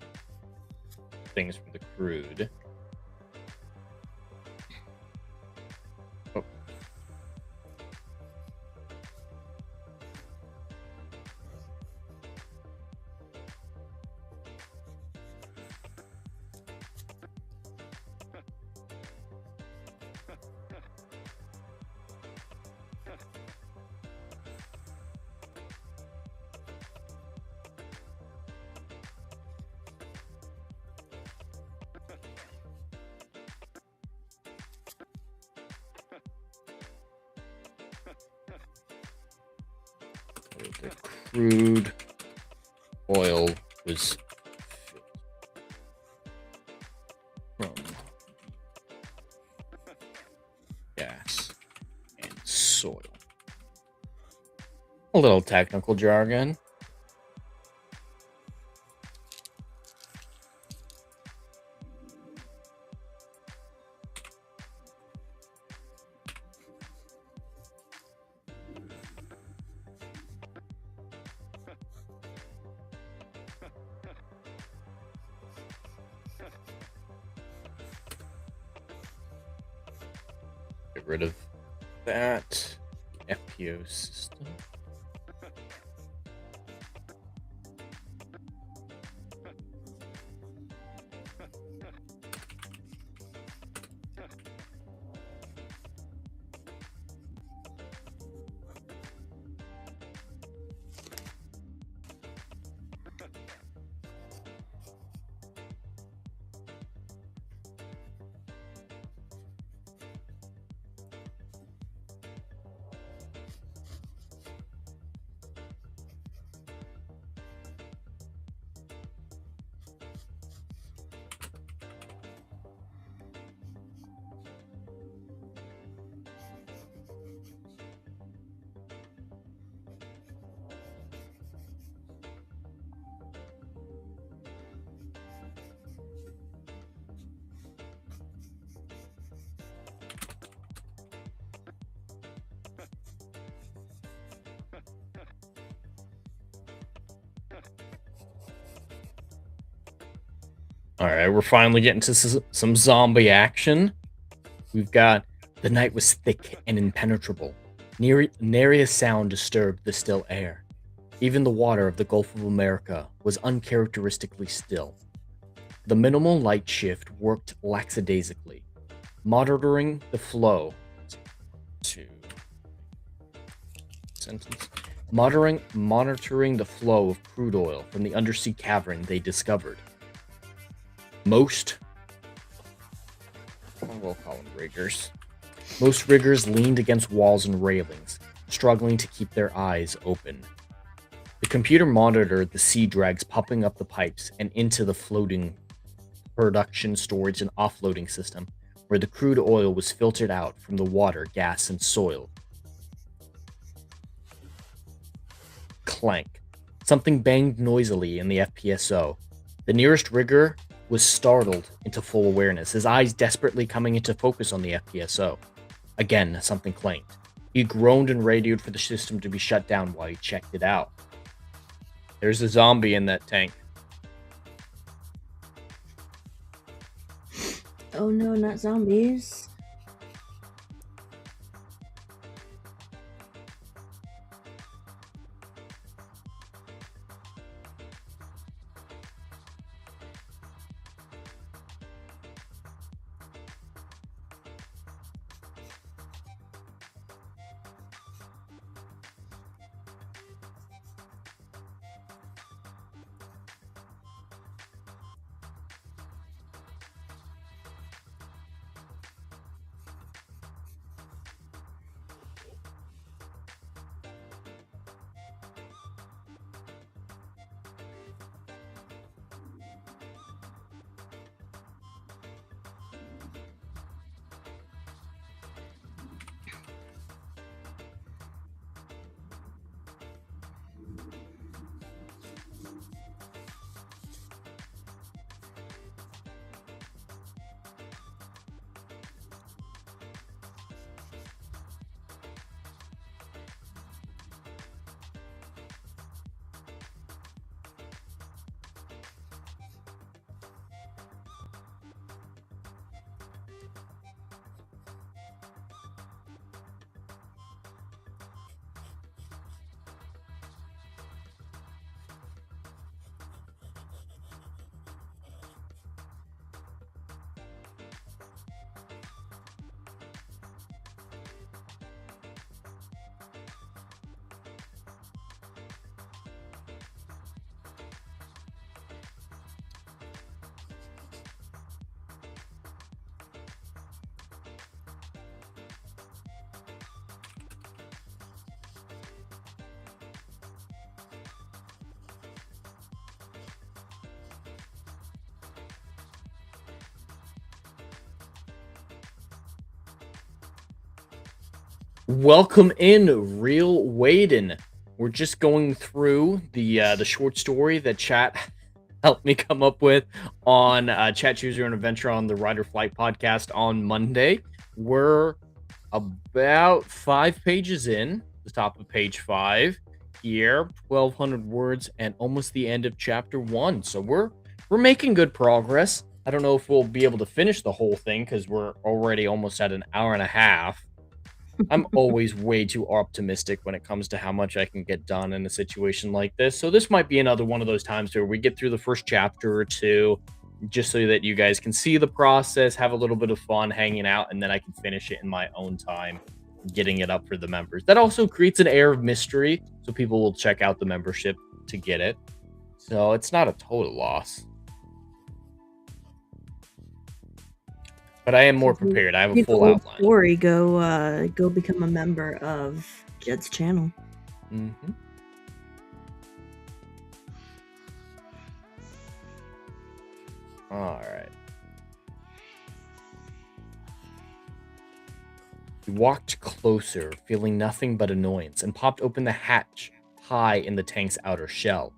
things from the crude. Oh. The crude oil was from gas and soil. A little technical jargon. Get rid of that. FPO system. All right, we're finally getting to some zombie action. We've got the night was thick and impenetrable. Nary a sound disturbed the still air. Even the water of the Gulf of America was uncharacteristically still. The minimal light shift worked lackadaisically, monitoring the flow monitoring the flow of crude oil from the undersea cavern they discovered. Most riggers leaned against walls and railings, struggling to keep their eyes open. The computer monitored the sea drags popping up the pipes and into the floating production, storage, and offloading system, where the crude oil was filtered out from the water, gas, and soil. Clank. Something banged noisily in the FPSO. The nearest rigger was startled into full awareness, his eyes desperately coming into focus on the FPSO. Again, something clanked. He groaned and radioed for the system to be shut down while he checked it out. There's a zombie in that tank. Oh no, not zombies. Welcome in, Real Waden. We're just going through the short story that chat helped me come up with on Chat Choose Your Own Adventure on the Rider Flight podcast on Monday. We're about 5 pages in, the top of page 5 here, 1,200 words, and almost the end of chapter 1. So we're making good progress. I don't know if we'll be able to finish the whole thing because we're already almost at an hour and a half. I'm always way too optimistic when it comes to how much I can get done in a situation like this. So this might be another one of those times where we get through the first chapter or two, just so that you guys can see the process, have a little bit of fun hanging out, and then I can finish it in my own time, getting it up for the members. That also creates an air of mystery, so people will check out the membership to get it. So it's not a total loss. But I am more prepared. I have a full outline. Story, go become a member of Jed's channel. Mm-hmm. All right. He walked closer, feeling nothing but annoyance, and popped open the hatch high in the tank's outer shell.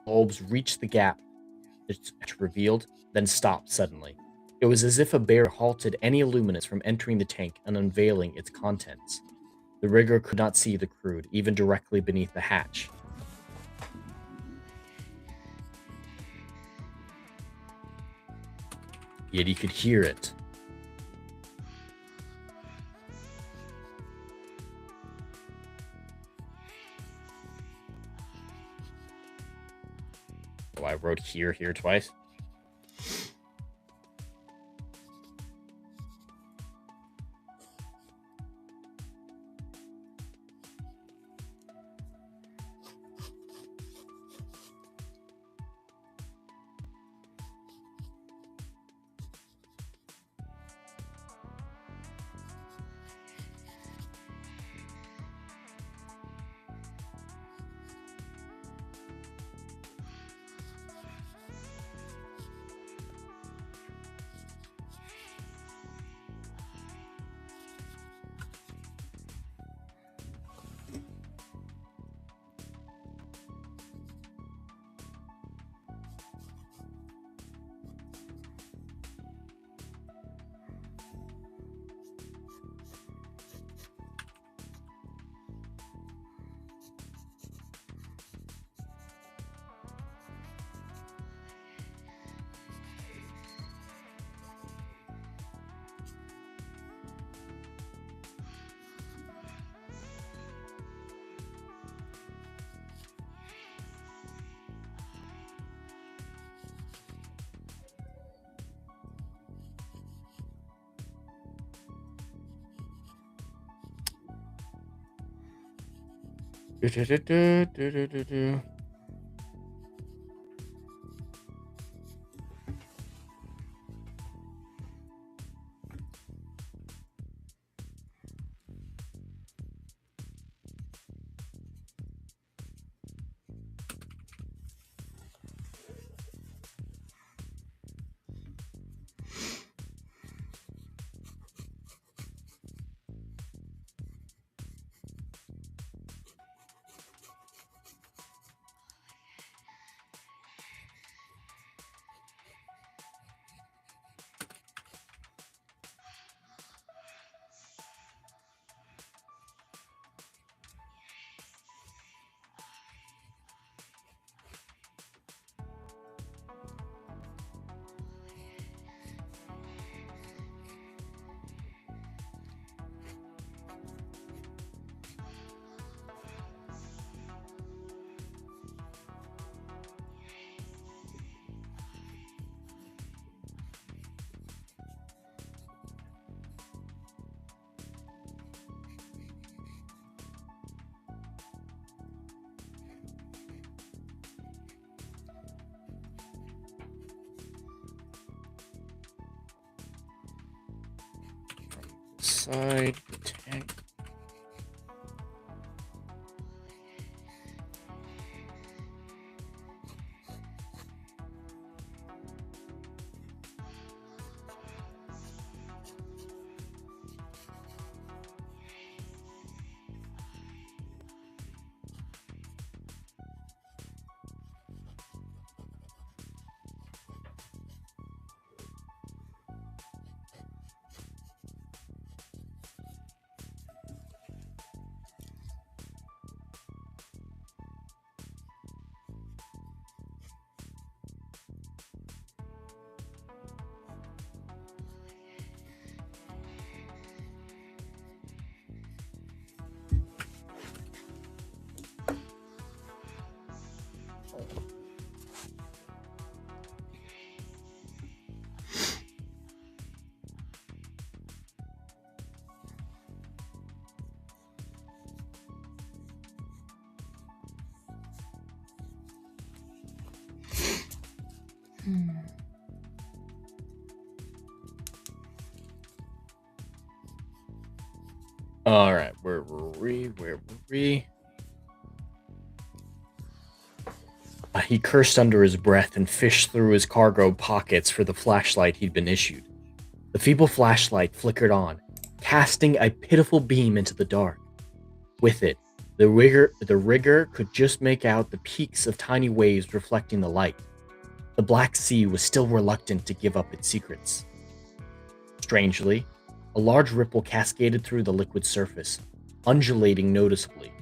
Bulbs reached the gap it revealed, then stopped suddenly. It was as if a bear halted any illuminance from entering the tank and unveiling its contents. The rigger could not see the crude, even directly beneath the hatch. Yet he could hear it. Oh, I wrote here twice. Side the tank. All right, where were we? He cursed under his breath and fished through his cargo pockets for the flashlight he'd been issued. The feeble flashlight flickered on, casting a pitiful beam into the dark. With it, the rigger could just make out the peaks of tiny waves reflecting the light. The Black Sea was still reluctant to give up its secrets. Strangely, a large ripple cascaded through the liquid surface, undulating noticeably.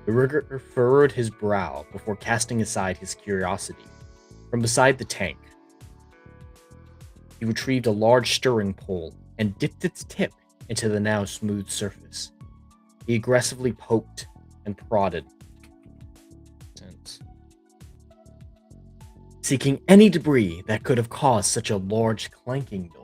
The rigger furrowed his brow before casting aside his curiosity. From beside the tank, he retrieved a large stirring pole and dipped its tip into the now smooth surface. He aggressively poked and prodded, seeking any debris that could have caused such a large clanking noise.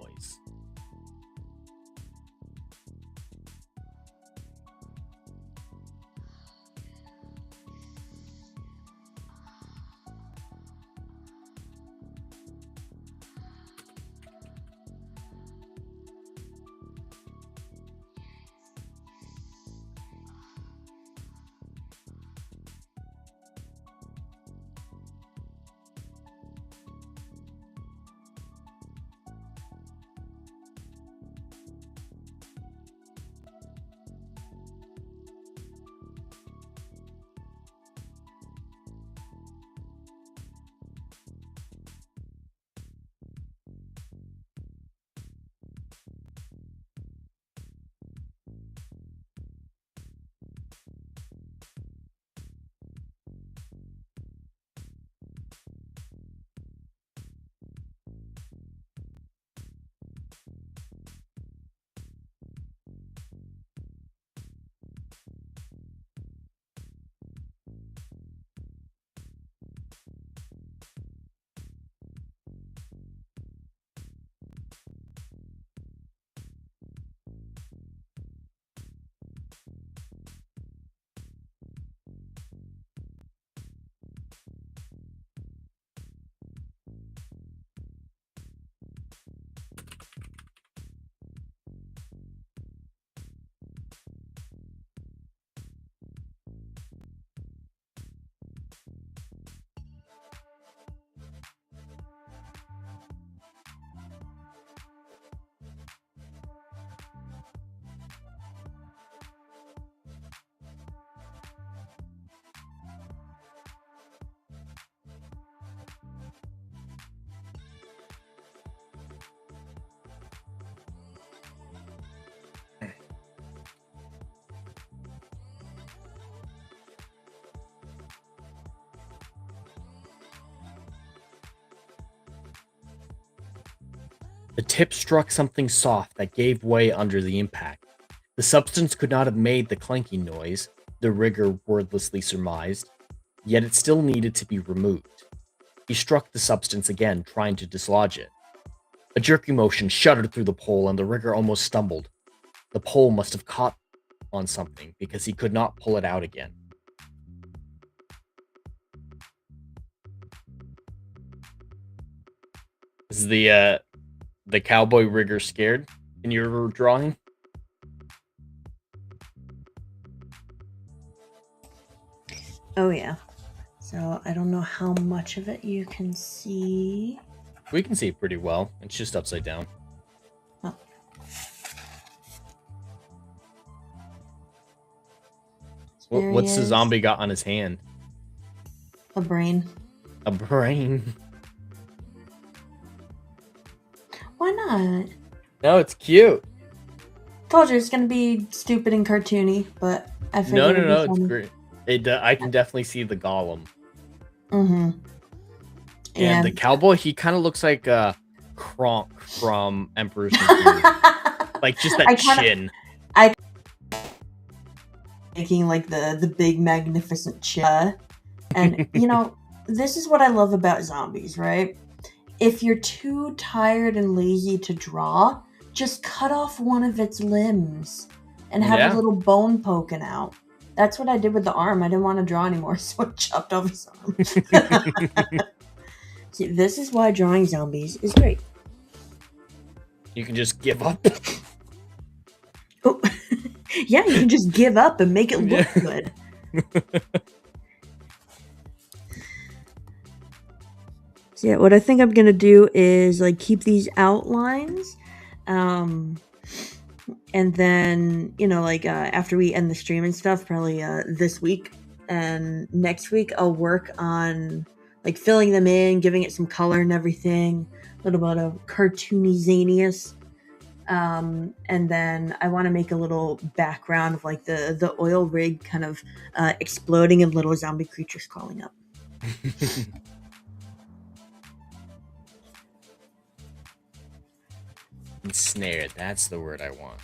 The tip struck something soft that gave way under the impact. The substance could not have made the clanking noise, the rigger wordlessly surmised, yet it still needed to be removed. He struck the substance again, trying to dislodge it. A jerky motion shuddered through the pole, and the rigger almost stumbled. The pole must have caught on something, because he could not pull it out again. Is the cowboy rigger scared in your drawing? Oh yeah. So I don't know how much of it you can see. We can see it pretty well. It's just upside down. Oh. What's the zombie got on his hand? A brain. A brain. Why not? No, it's cute. Told you it's gonna be stupid and cartoony, but I figured No, it's great. I can definitely see the golem. Mm-hmm. And the cowboy, he kind of looks like Kronk from Emperor's New Groove. Like just that chin. Making like the big magnificent chin. And you know, this is what I love about zombies, right? If you're too tired and lazy to draw, just cut off one of its limbs and have a little bone poking out. That's what I did with the arm. I didn't want to draw anymore, so I chopped off his arm. So See, this is why drawing zombies is great. You can just give up. Oh, yeah, you can just give up and make it look good. So yeah, what I think I'm gonna do is like keep these outlines, and then like after we end the stream and stuff, probably this week and next week, I'll work on like filling them in, giving it some color and everything, a little bit of cartoony zaniness. And then I want to make a little background of like the oil rig kind of exploding and little zombie creatures crawling up. Ensnared, that's the word I want.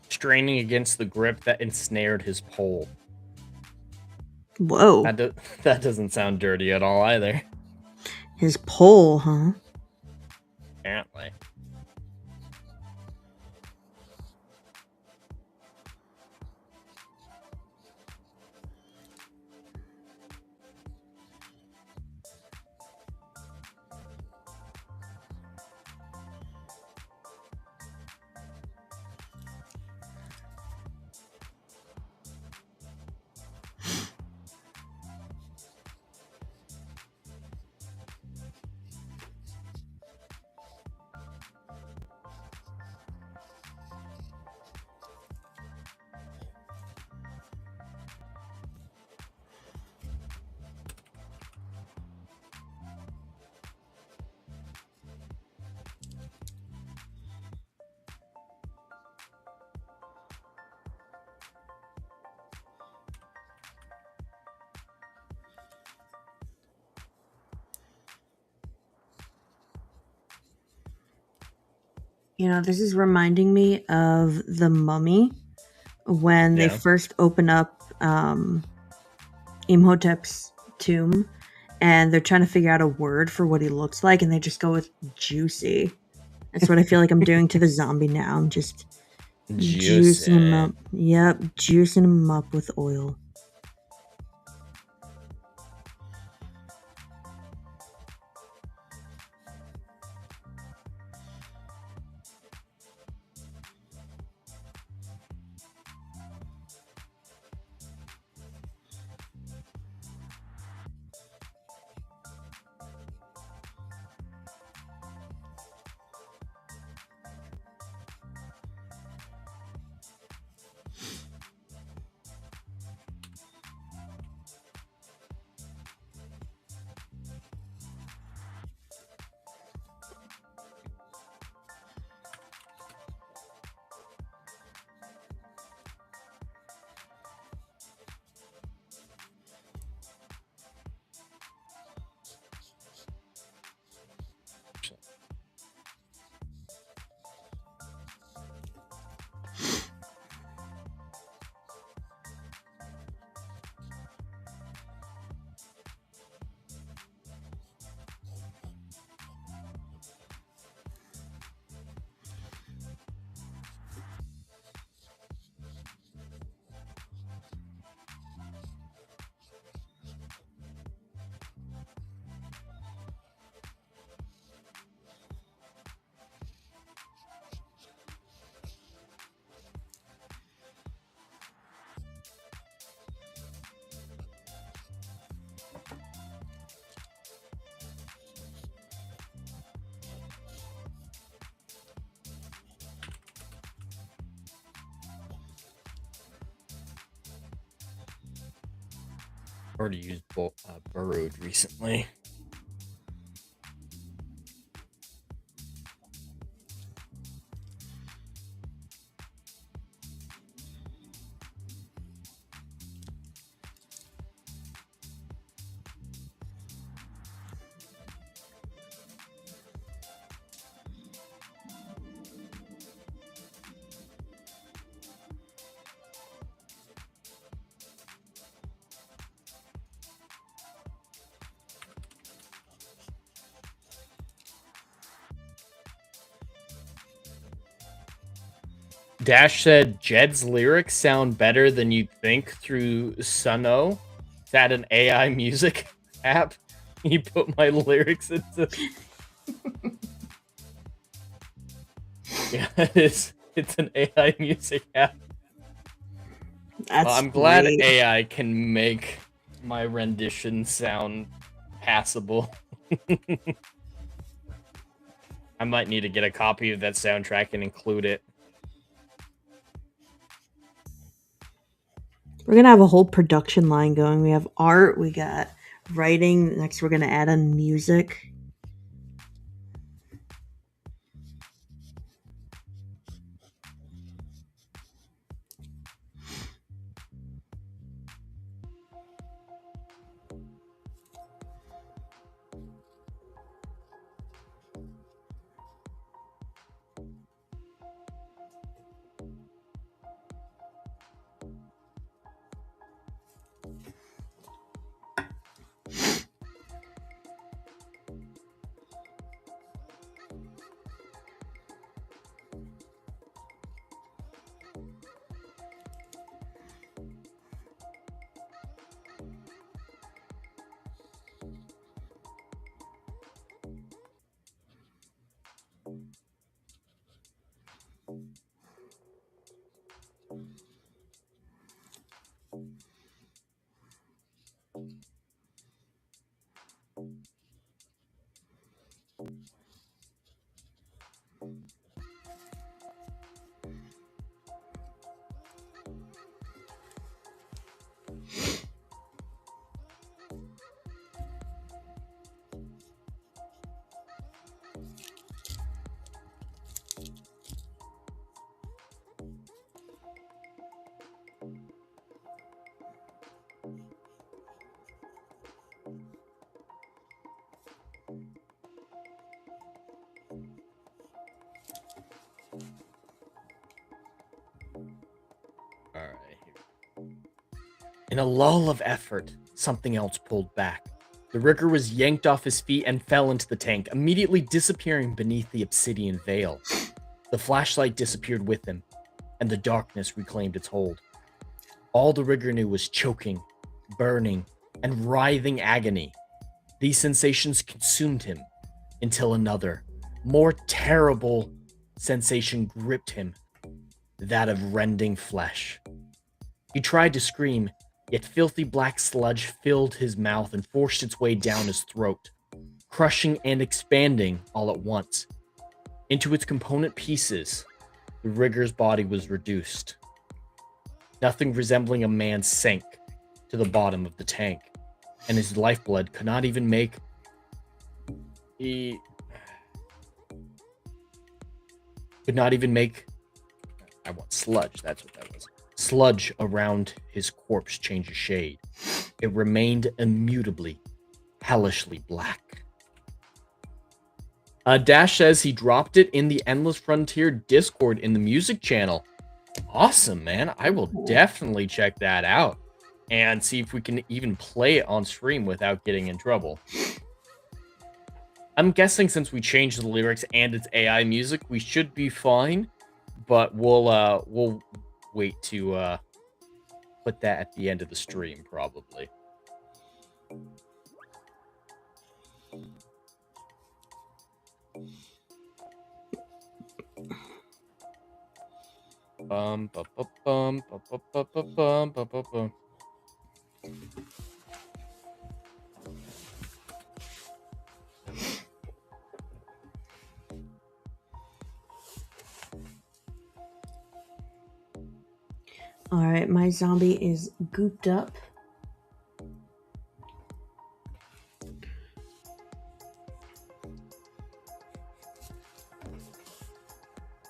Straining against the grip that ensnared his pole. Whoa. That doesn't sound dirty at all either. His pole, huh? Apparently. This is reminding me of the Mummy when they first open up Imhotep's tomb and they're trying to figure out a word for what he looks like and they just go with juicy. That's what I feel like I'm doing to the zombie now. I'm just juicing him up. Yep, juicing him up with oil. Already used burrowed recently. Dash said Jed's lyrics sound better than you'd think through Sunno. that an AI music app? You put my lyrics into. Yeah, it's an AI music app. That's I'm glad great. AI can make my rendition sound passable. I might need to get a copy of that soundtrack and include it. We're gonna have a whole production line going. We have art, we got writing. Next, we're gonna add in music. All right. In a lull of effort, something else pulled back. The rigger was yanked off his feet and fell into the tank, immediately disappearing beneath the obsidian veil. The flashlight disappeared with him, and the darkness reclaimed its hold. All the rigger knew was choking, burning, and writhing agony. These sensations consumed him until another, more terrible sensation gripped him, that of rending flesh. He tried to scream, yet filthy black sludge filled his mouth and forced its way down his throat, crushing and expanding all at once. Into its component pieces, the rigger's body was reduced. Nothing resembling a man sank to the bottom of the tank, and his lifeblood could not even make I want sludge, that's what that was. Sludge around his corpse changed shade. It remained immutably, hellishly black. Dash says he dropped it in the Endless Frontier Discord in the music channel. Awesome, man. I will definitely check that out and see if we can even play it on stream without getting in trouble. I'm guessing since we changed the lyrics and it's AI music, we should be fine, but we'll wait to put that at the end of the stream probably. Bum, bum, bum, bum, bum, bum, bum, bum, bum, bum, bum. All right, my zombie is gooped up.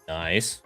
Nice.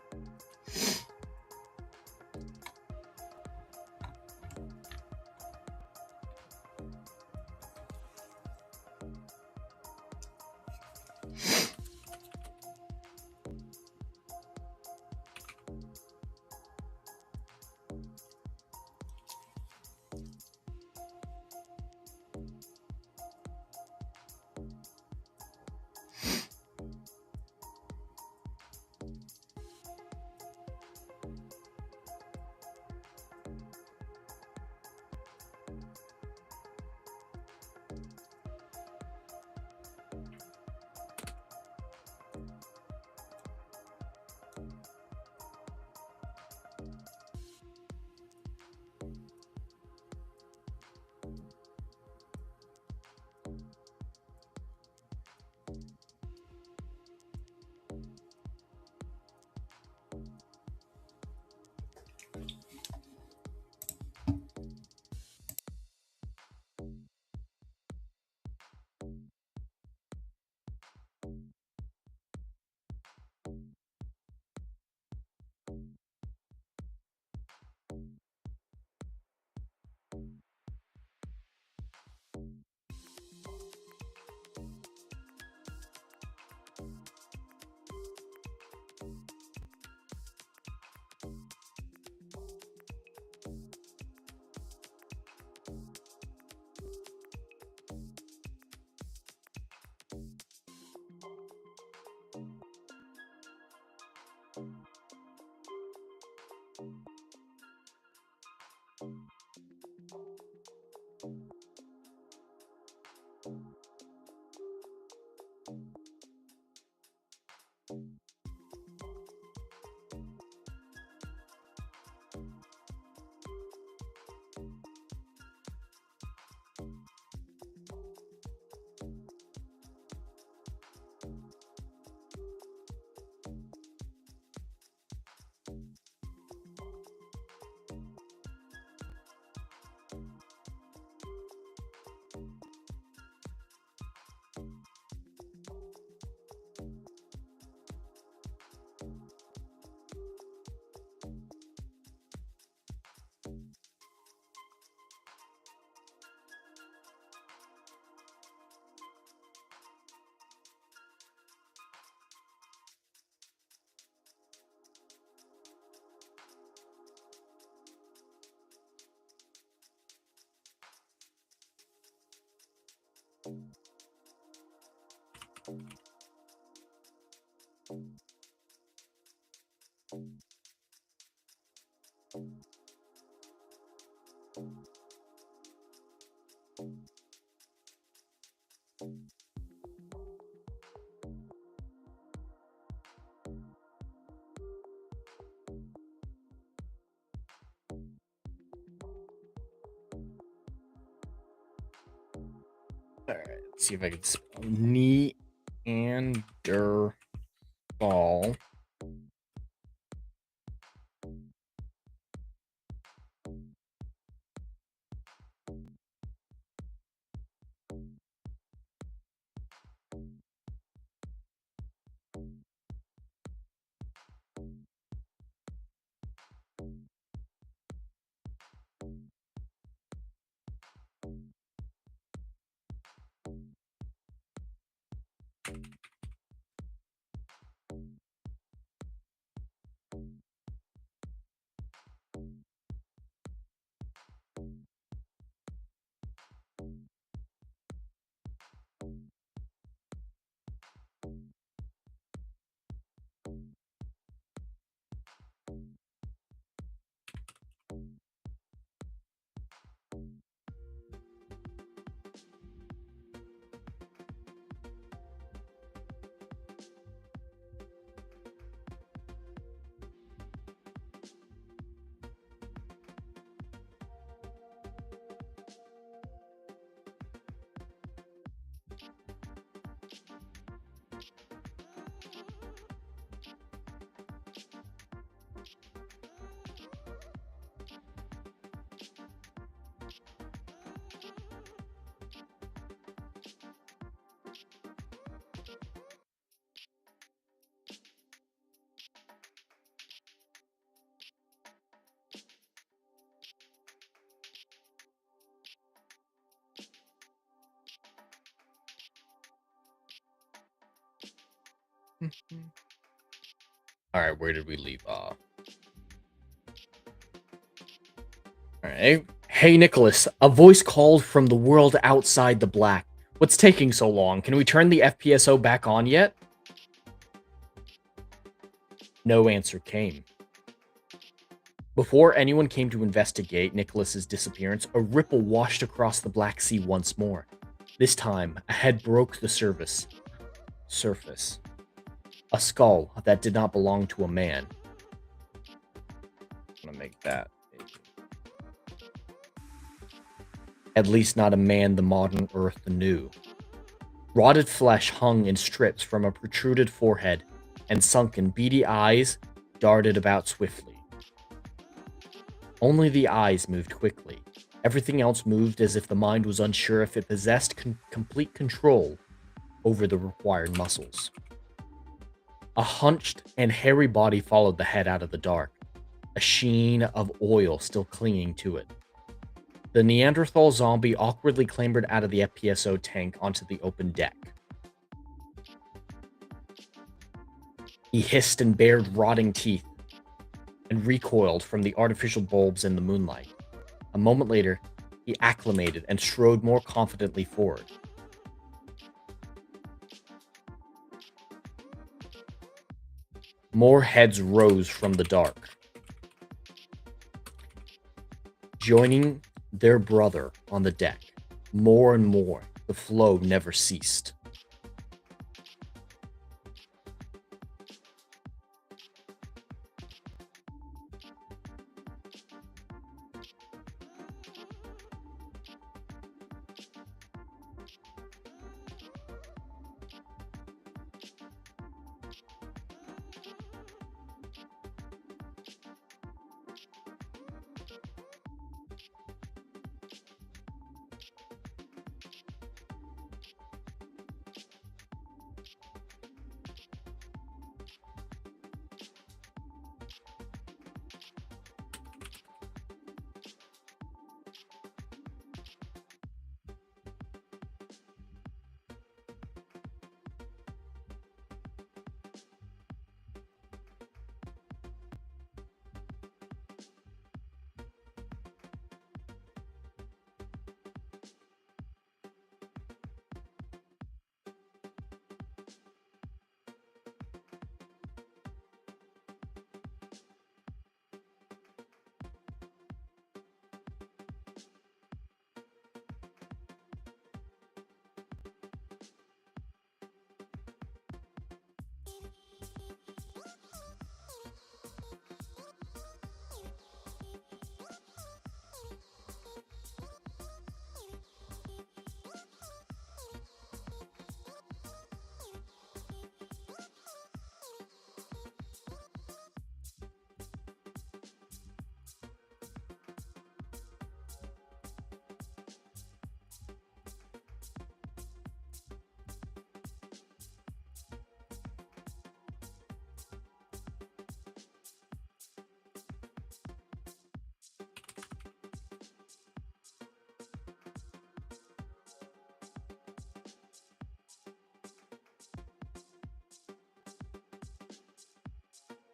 All right, let's see if I can spell Neanderthal. All right, where did we leave off? All right. Hey, Nicholas, a voice called from the world outside the black. What's taking so long? Can we turn the FPSO back on yet? No answer came. Before anyone came to investigate Nicholas's disappearance, a ripple washed across the Black Sea once more. This time, a head broke the surface. A skull that did not belong to a man. I'm gonna make that. At least not a man the modern Earth knew. Rotted flesh hung in strips from a protruded forehead, and sunken, beady eyes darted about swiftly. Only the eyes moved quickly. Everything else moved as if the mind was unsure if it possessed complete control over the required muscles. A hunched and hairy body followed the head out of the dark, a sheen of oil still clinging to it. The Neanderthal zombie awkwardly clambered out of the FPSO tank onto the open deck. He hissed and bared rotting teeth and recoiled from the artificial bulbs in the moonlight. A moment later, he acclimated and strode more confidently forward. More heads rose from the dark, joining their brother on the deck. More and more, the flow never ceased.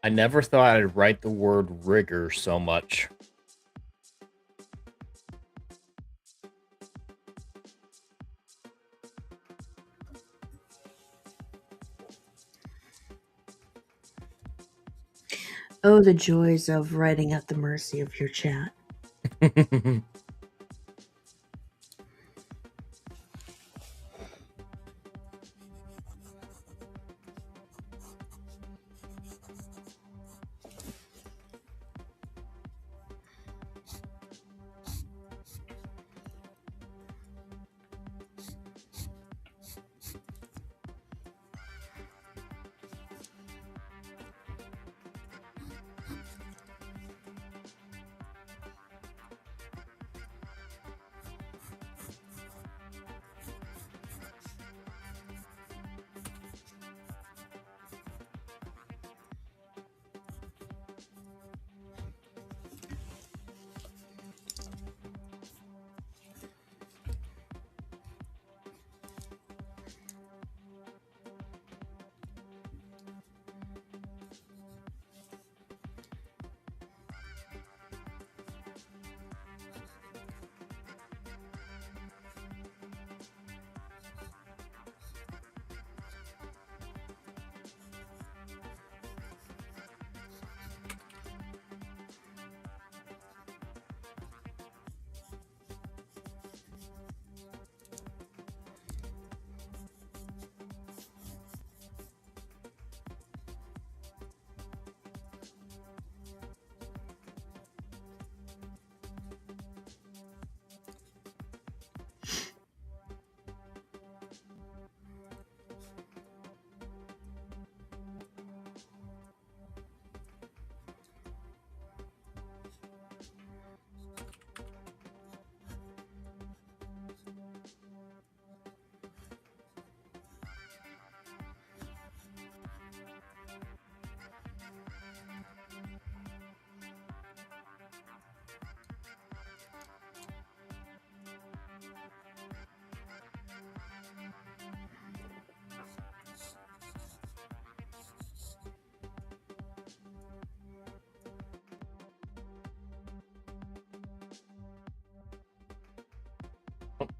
I never thought I'd write the word rigor so much. Oh, the joys of writing at the mercy of your chat.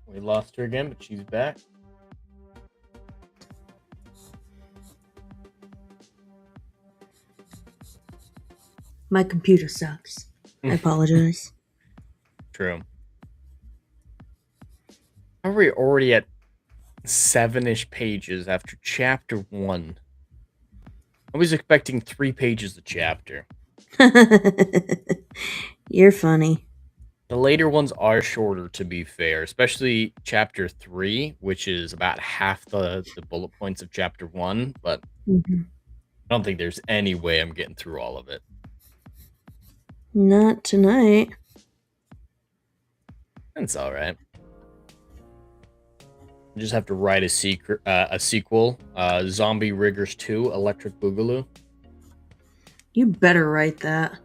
We lost her again, but she's back. My computer sucks. I apologize. True. Are we already at 7-ish pages after chapter 1? I was expecting 3 pages a chapter. You're funny. The later ones are shorter, to be fair, especially chapter 3, which is about half the bullet points of chapter 1, but Mm-hmm. I don't think there's any way I'm getting through all of it. Not tonight. It's all right. I just have to write a sequel, Zombie Riggers 2, Electric Boogaloo. You better write that.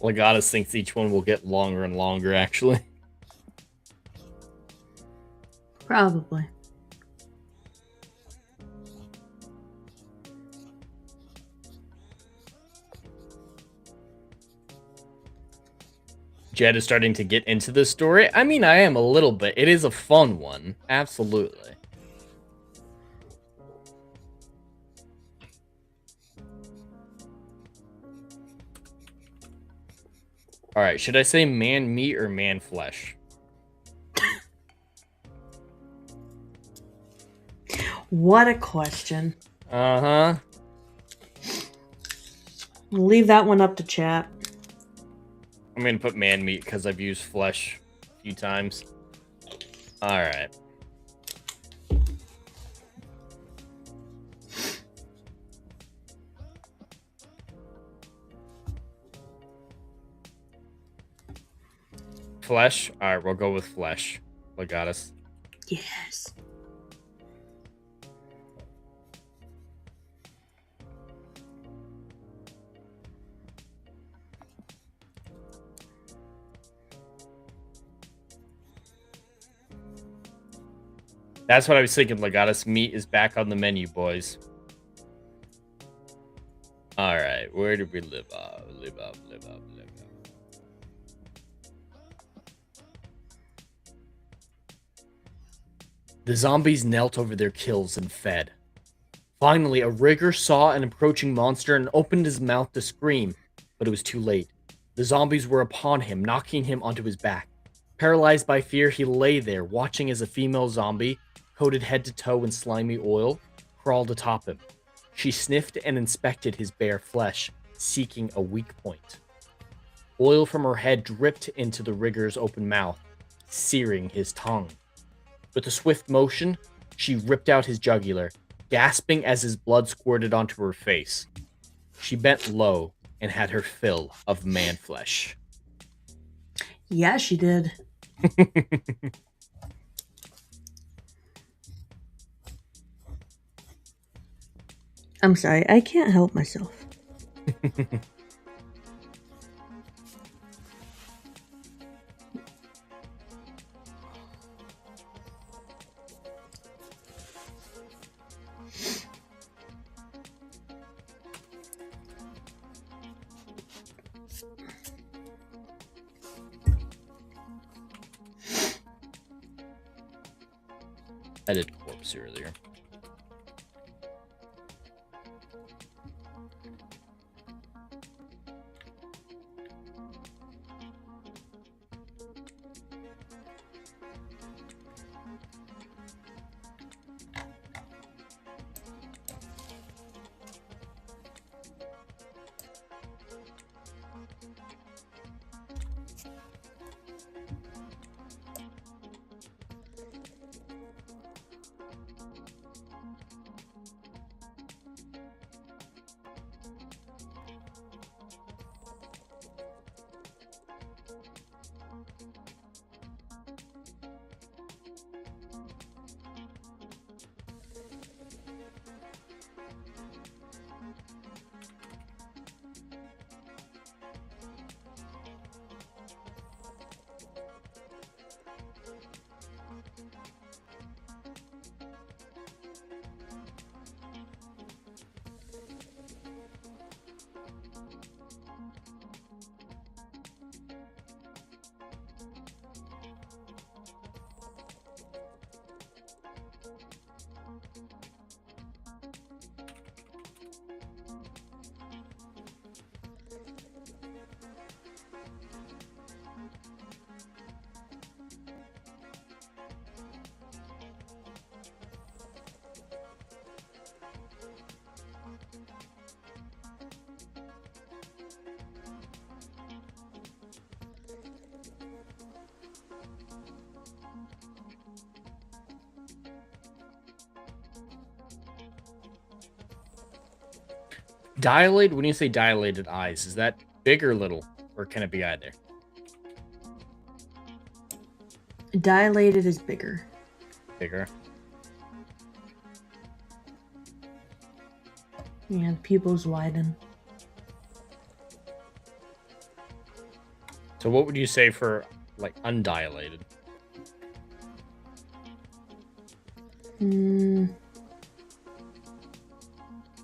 Legatus thinks each one will get longer and longer, actually. Probably. Jed is starting to get into this story. I mean, I am a little bit. It is a fun one. Absolutely. All right, should I say man meat or man flesh? What a question. Uh-huh. Leave that one up to chat. I'm going to put man meat because I've used flesh a few times. All right. Flesh? All right, we'll go with flesh. Legatus. Yes. That's what I was thinking, Legatus. Meat is back on the menu, boys. All right, where did we live up? Live up. The zombies knelt over their kills and fed. Finally, a rigger saw an approaching monster and opened his mouth to scream, but it was too late. The zombies were upon him, knocking him onto his back. Paralyzed by fear, he lay there, watching as a female zombie, coated head to toe in slimy oil, crawled atop him. She sniffed and inspected his bare flesh, seeking a weak point. Oil from her head dripped into the rigger's open mouth, searing his tongue. With a swift motion, she ripped out his jugular, gasping as his blood squirted onto her face. She bent low and had her fill of man flesh. Yeah, she did. I'm sorry, I can't help myself. I did corpse earlier. Dilated, when you say dilated eyes, is that big or little? Or can it be either? Dilated is bigger. Bigger. And pupils widen. So what would you say for, like, undilated?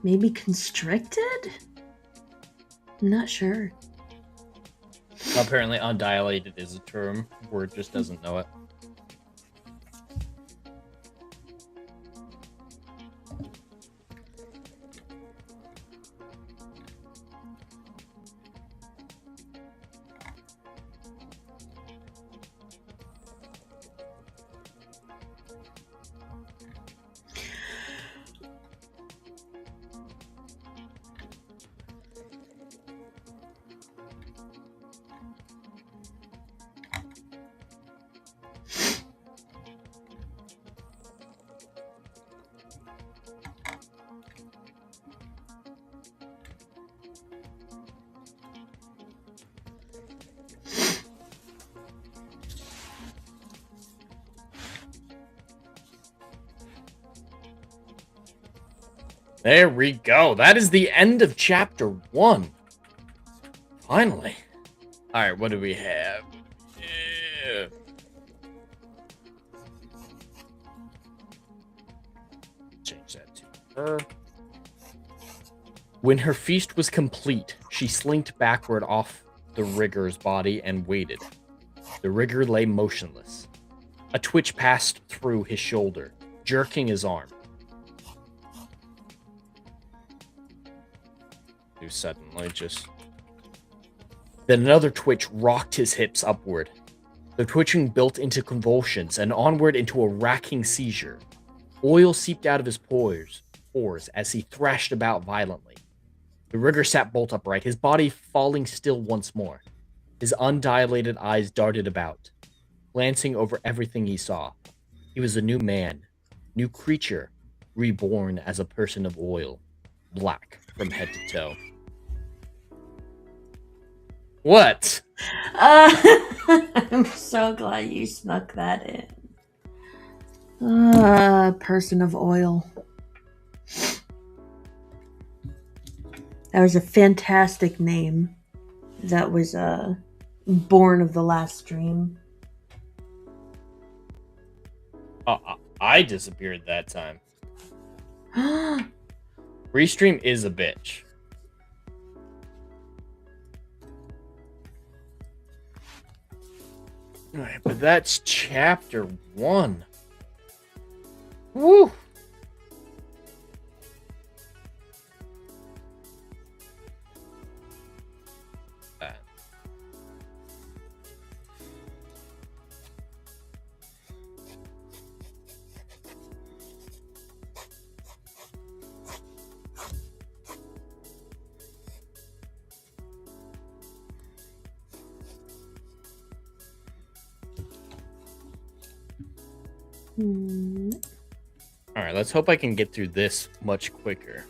Maybe constricted? I'm not sure. Apparently undilated is a term. Word just doesn't know it. There we go. That is the end of chapter 1. Finally. All right, what do we have? Yeah. Change that to her. When her feast was complete, she slinked backward off the rigger's body and waited. The rigger lay motionless. A twitch passed through his shoulder, jerking his arm. Suddenly, just... Then another twitch rocked his hips upward. The twitching built into convulsions and onward into a racking seizure. Oil seeped out of his pores as he thrashed about violently. The rigger sat bolt upright, his body falling still once more. His undilated eyes darted about, glancing over everything he saw. He was a new man, new creature, reborn as a person of oil, black from head to toe. What? I'm so glad you snuck that in. Person of oil. That was a fantastic name. That was born of the last stream. I disappeared that time. Restream is a bitch. Alright, but that's chapter 1. Woo! Alright, let's hope I can get through this much quicker.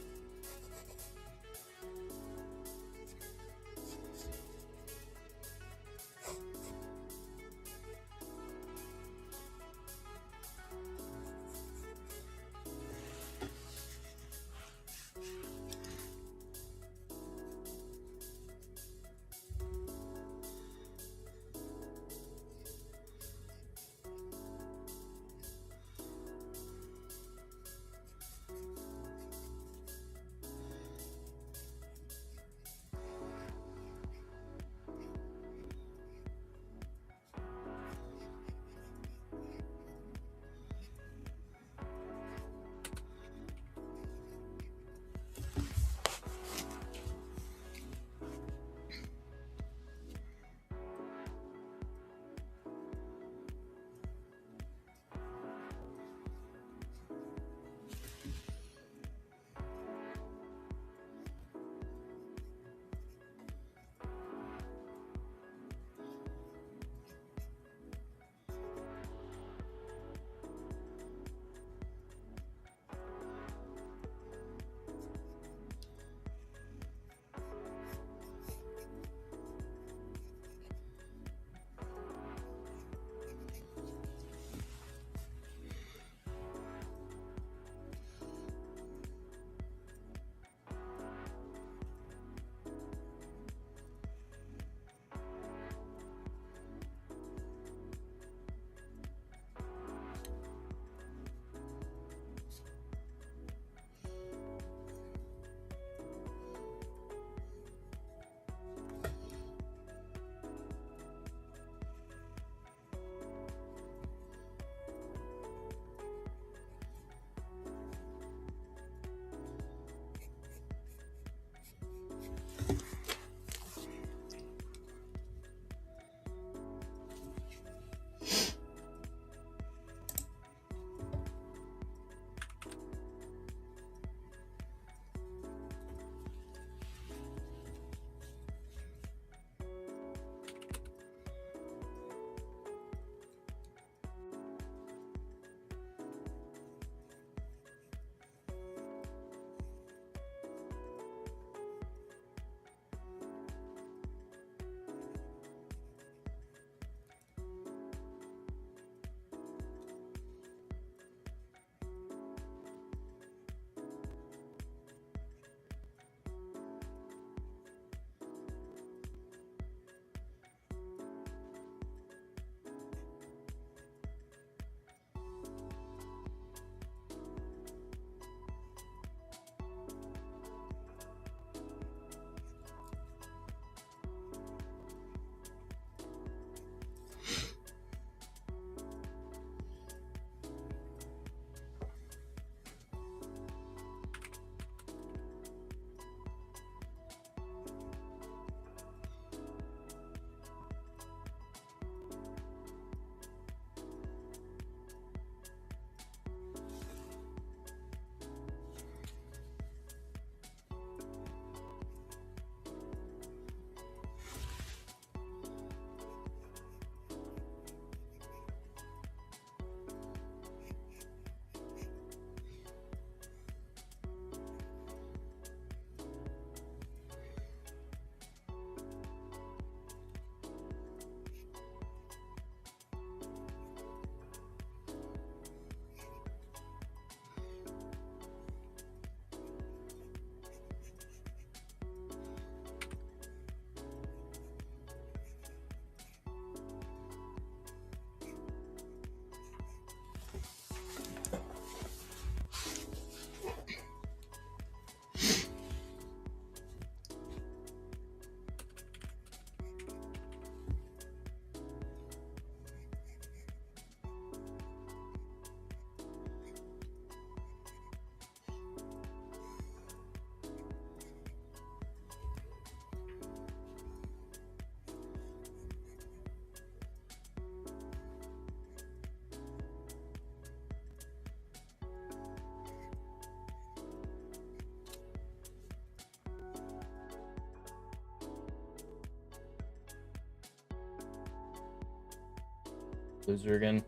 loser again.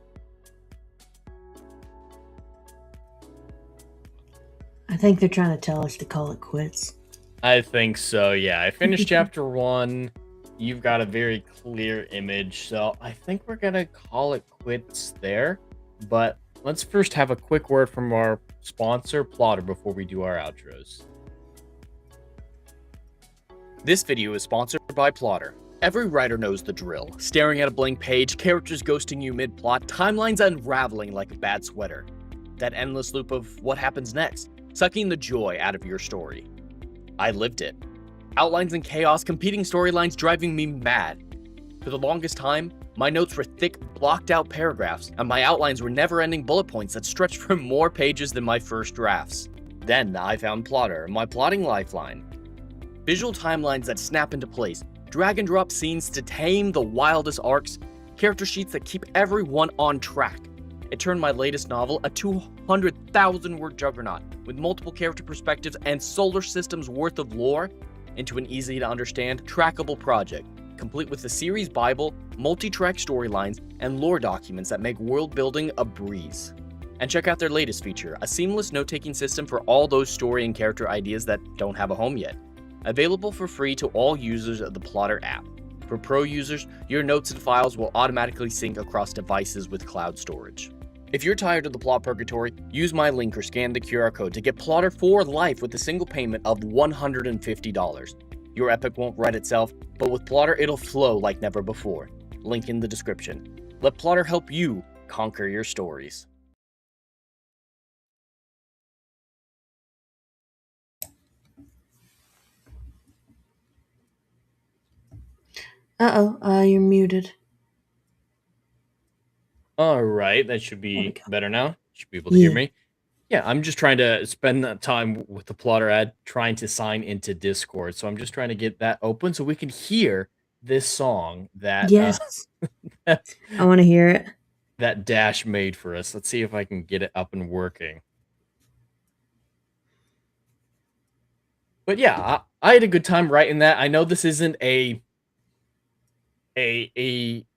I think they're trying to tell us to call it quits. I think so, yeah. I finished chapter 1. You've got a very clear image, so I think we're going to call it quits there. But let's first have a quick word from our sponsor, Plotter, before we do our outros. This video is sponsored by Plotter. Every writer knows the drill. Staring at a blank page, characters ghosting you mid-plot, timelines unraveling like a bad sweater. That endless loop of what happens next, sucking the joy out of your story. I lived it. Outlines and chaos, competing storylines driving me mad. For the longest time, my notes were thick, blocked-out paragraphs, and my outlines were never-ending bullet points that stretched for more pages than my first drafts. Then I found Plotter, my plotting lifeline. Visual timelines that snap into place, drag-and-drop scenes to tame the wildest arcs, character sheets that keep everyone on track. It turned my latest novel, a 200,000-word juggernaut with multiple character perspectives and solar systems worth of lore, into an easy-to-understand, trackable project, complete with the series Bible, multi-track storylines, and lore documents that make world-building a breeze. And check out their latest feature, a seamless note-taking system for all those story and character ideas that don't have a home yet. Available for free to all users of the Plotter app. For pro users, your notes and files will automatically sync across devices with cloud storage. If you're tired of the plot purgatory, use my link or scan the QR code to get Plotter for life with a single payment of $150. Your epic won't write itself, but with Plotter it'll flow like never before. Link in the description. Let Plotter help you conquer your stories. You're muted. All right, that should be better now. You should be able to Yeah. hear me. Yeah, I'm just trying to spend that time with the Plotter ad, trying to sign into Discord. So I'm just trying to get that open so we can hear this song that Yes. I want to hear it. that Dash made for us. Let's see if I can get it up and working. But yeah, I had a good time writing that. I know this isn't a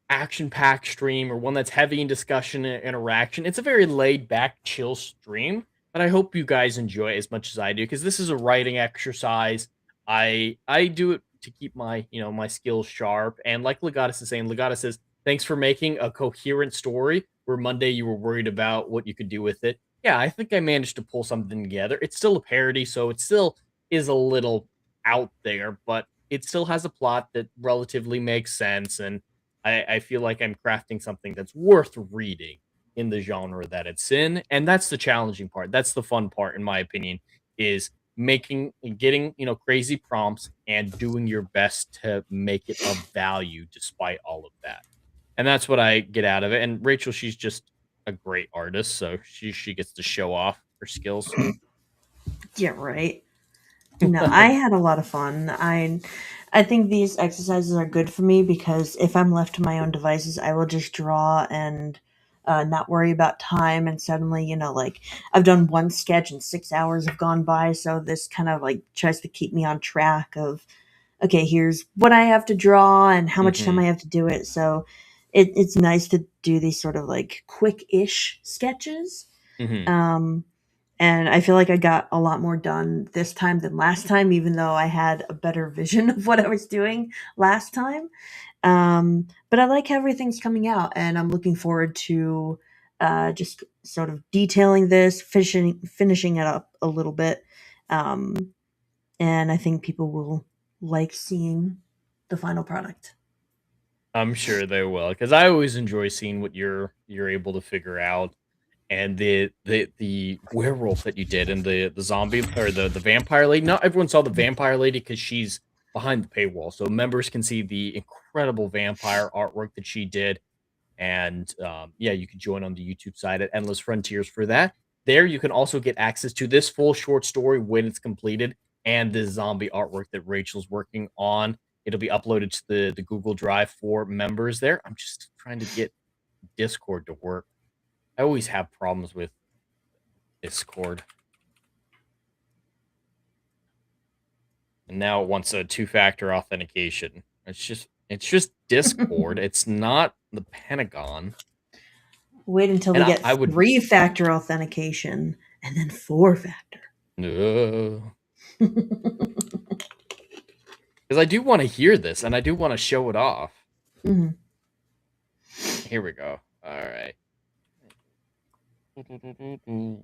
action-packed stream or one that's heavy in discussion and interaction. It's a very laid-back, chill stream, but I hope you guys enjoy it as much as I do, because this is a writing exercise. I do it to keep my my skills sharp. And like Legatus is saying, Legatus says, thanks for making a coherent story where Monday you were worried about what you could do with it. Yeah, I think I managed to pull something together. It's still a parody, so it still is a little out there, but it still has a plot that relatively makes sense, and I feel like I'm crafting something that's worth reading in the genre that it's in, and that's the challenging part. That's the fun part, in my opinion, is getting crazy prompts and doing your best to make it of value despite all of that. And that's what I get out of it. And Rachel, she's just a great artist, so she gets to show off her skills. Yeah, right. No, I had a lot of fun. I think these exercises are good for me because if I'm left to my own devices, I will just draw and not worry about time. And suddenly, like I've done one sketch and 6 hours have gone by. So this kind of like tries to keep me on track of, okay, here's what I have to draw and how much time I have to do it. So it's nice to do these sort of like quick-ish sketches. And I feel like I got a lot more done this time than last time, even though I had a better vision of what I was doing last time. But I like how everything's coming out, and I'm looking forward to just sort of detailing this, finishing it up a little bit. And I think people will like seeing the final product. I'm sure they will, because I always enjoy seeing what you're able to figure out. And the werewolf that you did, and the zombie or the vampire lady. Not everyone saw the vampire lady because she's behind the paywall, so members can see the incredible vampire artwork that she did. And yeah, you can join on the YouTube side at Endless Frontiers for that. There, you can also get access to this full short story when it's completed, and the zombie artwork that Rachel's working on. It'll be uploaded to the Google Drive for members there. I'm just trying to get Discord to work. I always have problems with Discord. And now it wants a two-factor authentication. It's just Discord. It's not the Pentagon. Wait until we And get I would 3-factor authentication and then 4-factor. because I do want to hear this and I do want to show it off. Mhm. Here we go. All right. Mhm.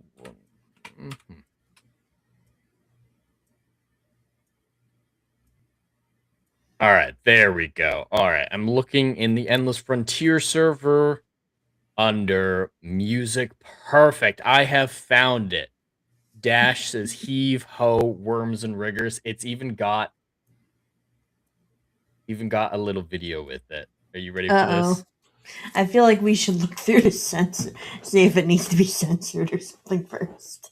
All right, there we go. All right, I'm looking in the Endless Frontier server under music. Perfect. I have found it. Dash says heave ho worms and riggers. It's even got a little video with it. Are you ready for Uh-oh. this? I feel like we should look through the censor, see if it needs to be censored or something first.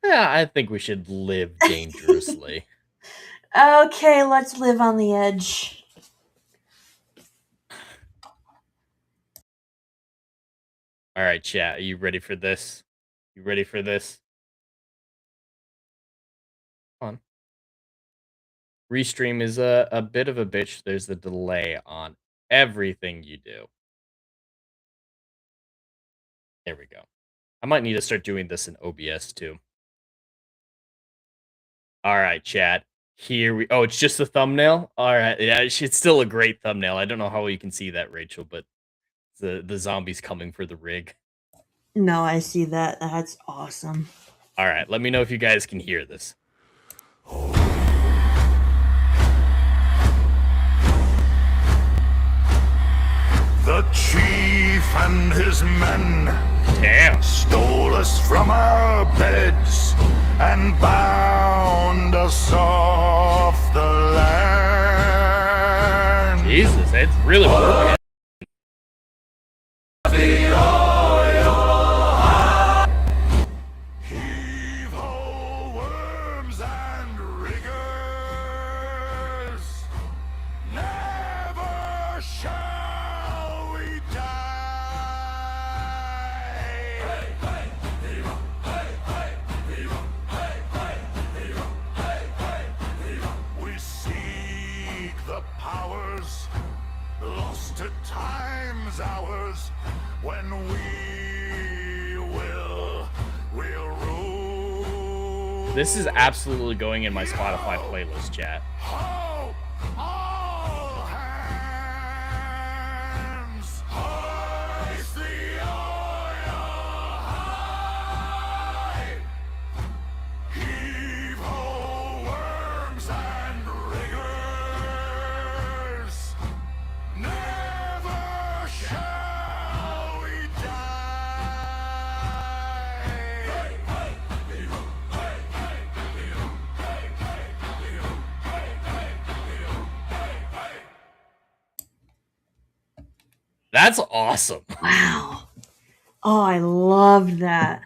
Yeah, I think we should live dangerously. Okay, let's live on the edge. All right, chat. Are you ready for this? You ready for this? Come on. Restream is a bit of a bitch. There's a delay on everything you do. There we go. I might need to start doing this in OBS too. All right, chat. Here we. Oh, it's just the thumbnail. All right, yeah, it's still a great thumbnail. I don't know how you can see that, Rachel, but the zombies coming for the rig. No, I see that. That's awesome. All right, let me know if you guys can hear this. The chief and his men Damn. stole us from our beds and bound us off the land. Jesus, it's really working. Heave ho, worms and riggers, never shall we die. We seek the powers lost to time's hours when we'll rule. This is absolutely going in my Spotify playlist, chat. Ho! All hands! Hoist the oil high! Heave ho, worms and riggers! Never shall we That's awesome. Wow. Oh, I love that.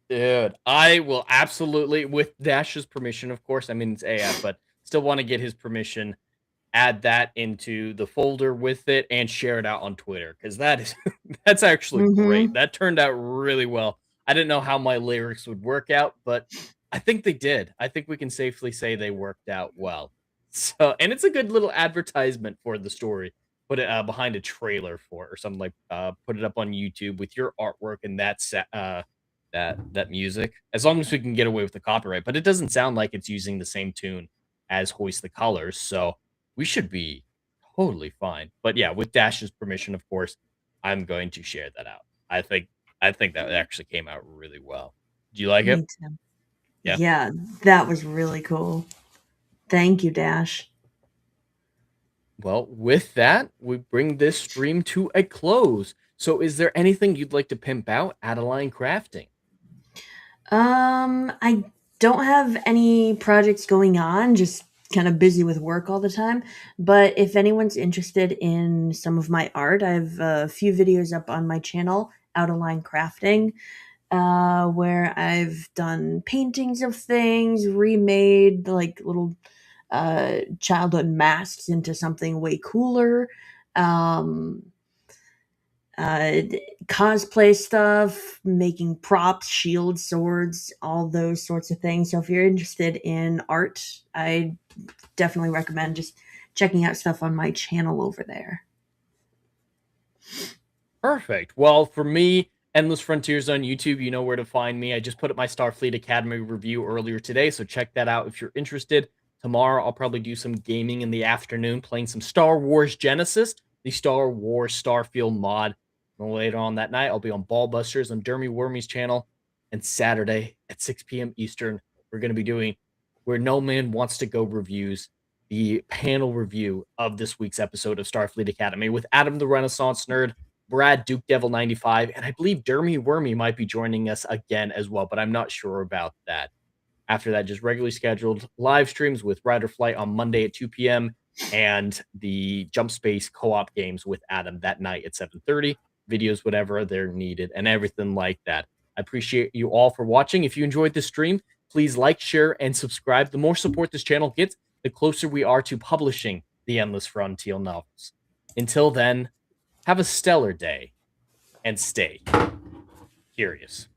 Dude, I will absolutely, with Dash's permission, of course. I mean, it's AF, but still want to get his permission. Add that into the folder with it and share it out on Twitter because that's actually great. That turned out really well. I didn't know how my lyrics would work out, but I think they did. I think we can safely say they worked out well. So, and it's a good little advertisement for the story. Put it behind a trailer for it or something like. Put it up on YouTube with your artwork and that music. As long as we can get away with the copyright, but it doesn't sound like it's using the same tune as Hoist the Colors, so we should be totally fine. But yeah, with Dash's permission, of course, I'm going to share that out. I think that actually came out really well. Do you like it? Me too. Yeah. Yeah, that was really cool. Thank you, Dash. Well, with that, we bring this stream to a close. So is there anything you'd like to pimp out Adeline Crafting? I don't have any projects going on, just kind of busy with work all the time. But if anyone's interested in some of my art, I have a few videos up on my channel, Adeline Crafting, where I've done paintings of things, remade like little childhood masks into something way cooler. Cosplay stuff, making props, shields, swords, all those sorts of things. So if you're interested in art, I definitely recommend just checking out stuff on my channel over there. Perfect. Well, for me, Endless Frontiers on YouTube, you know where to find me. I just put up my Starfleet Academy review earlier today, so check that out if you're interested. Tomorrow, I'll probably do some gaming in the afternoon, playing some Star Wars Genesis, the Star Wars Starfield mod. And later on that night, I'll be on Ballbusters on Dermy Wormy's channel. And Saturday at 6 p.m. Eastern, we're going to be doing Where No Man Wants to Go reviews, the panel review of this week's episode of Starfleet Academy with Adam the Renaissance Nerd, Brad Duke Devil 95, and I believe Dermy Wormy might be joining us again as well, but I'm not sure about that. After that, just regularly scheduled live streams with Rider Flight on Monday at 2 p.m. and the Jump Space co-op games with Adam that night at 7:30. Videos, whatever they're needed, and everything like that. I appreciate you all for watching. If you enjoyed this stream, please like, share, and subscribe. The more support this channel gets, the closer we are to publishing the Endless Frontier novels. Until then, have a stellar day and stay curious.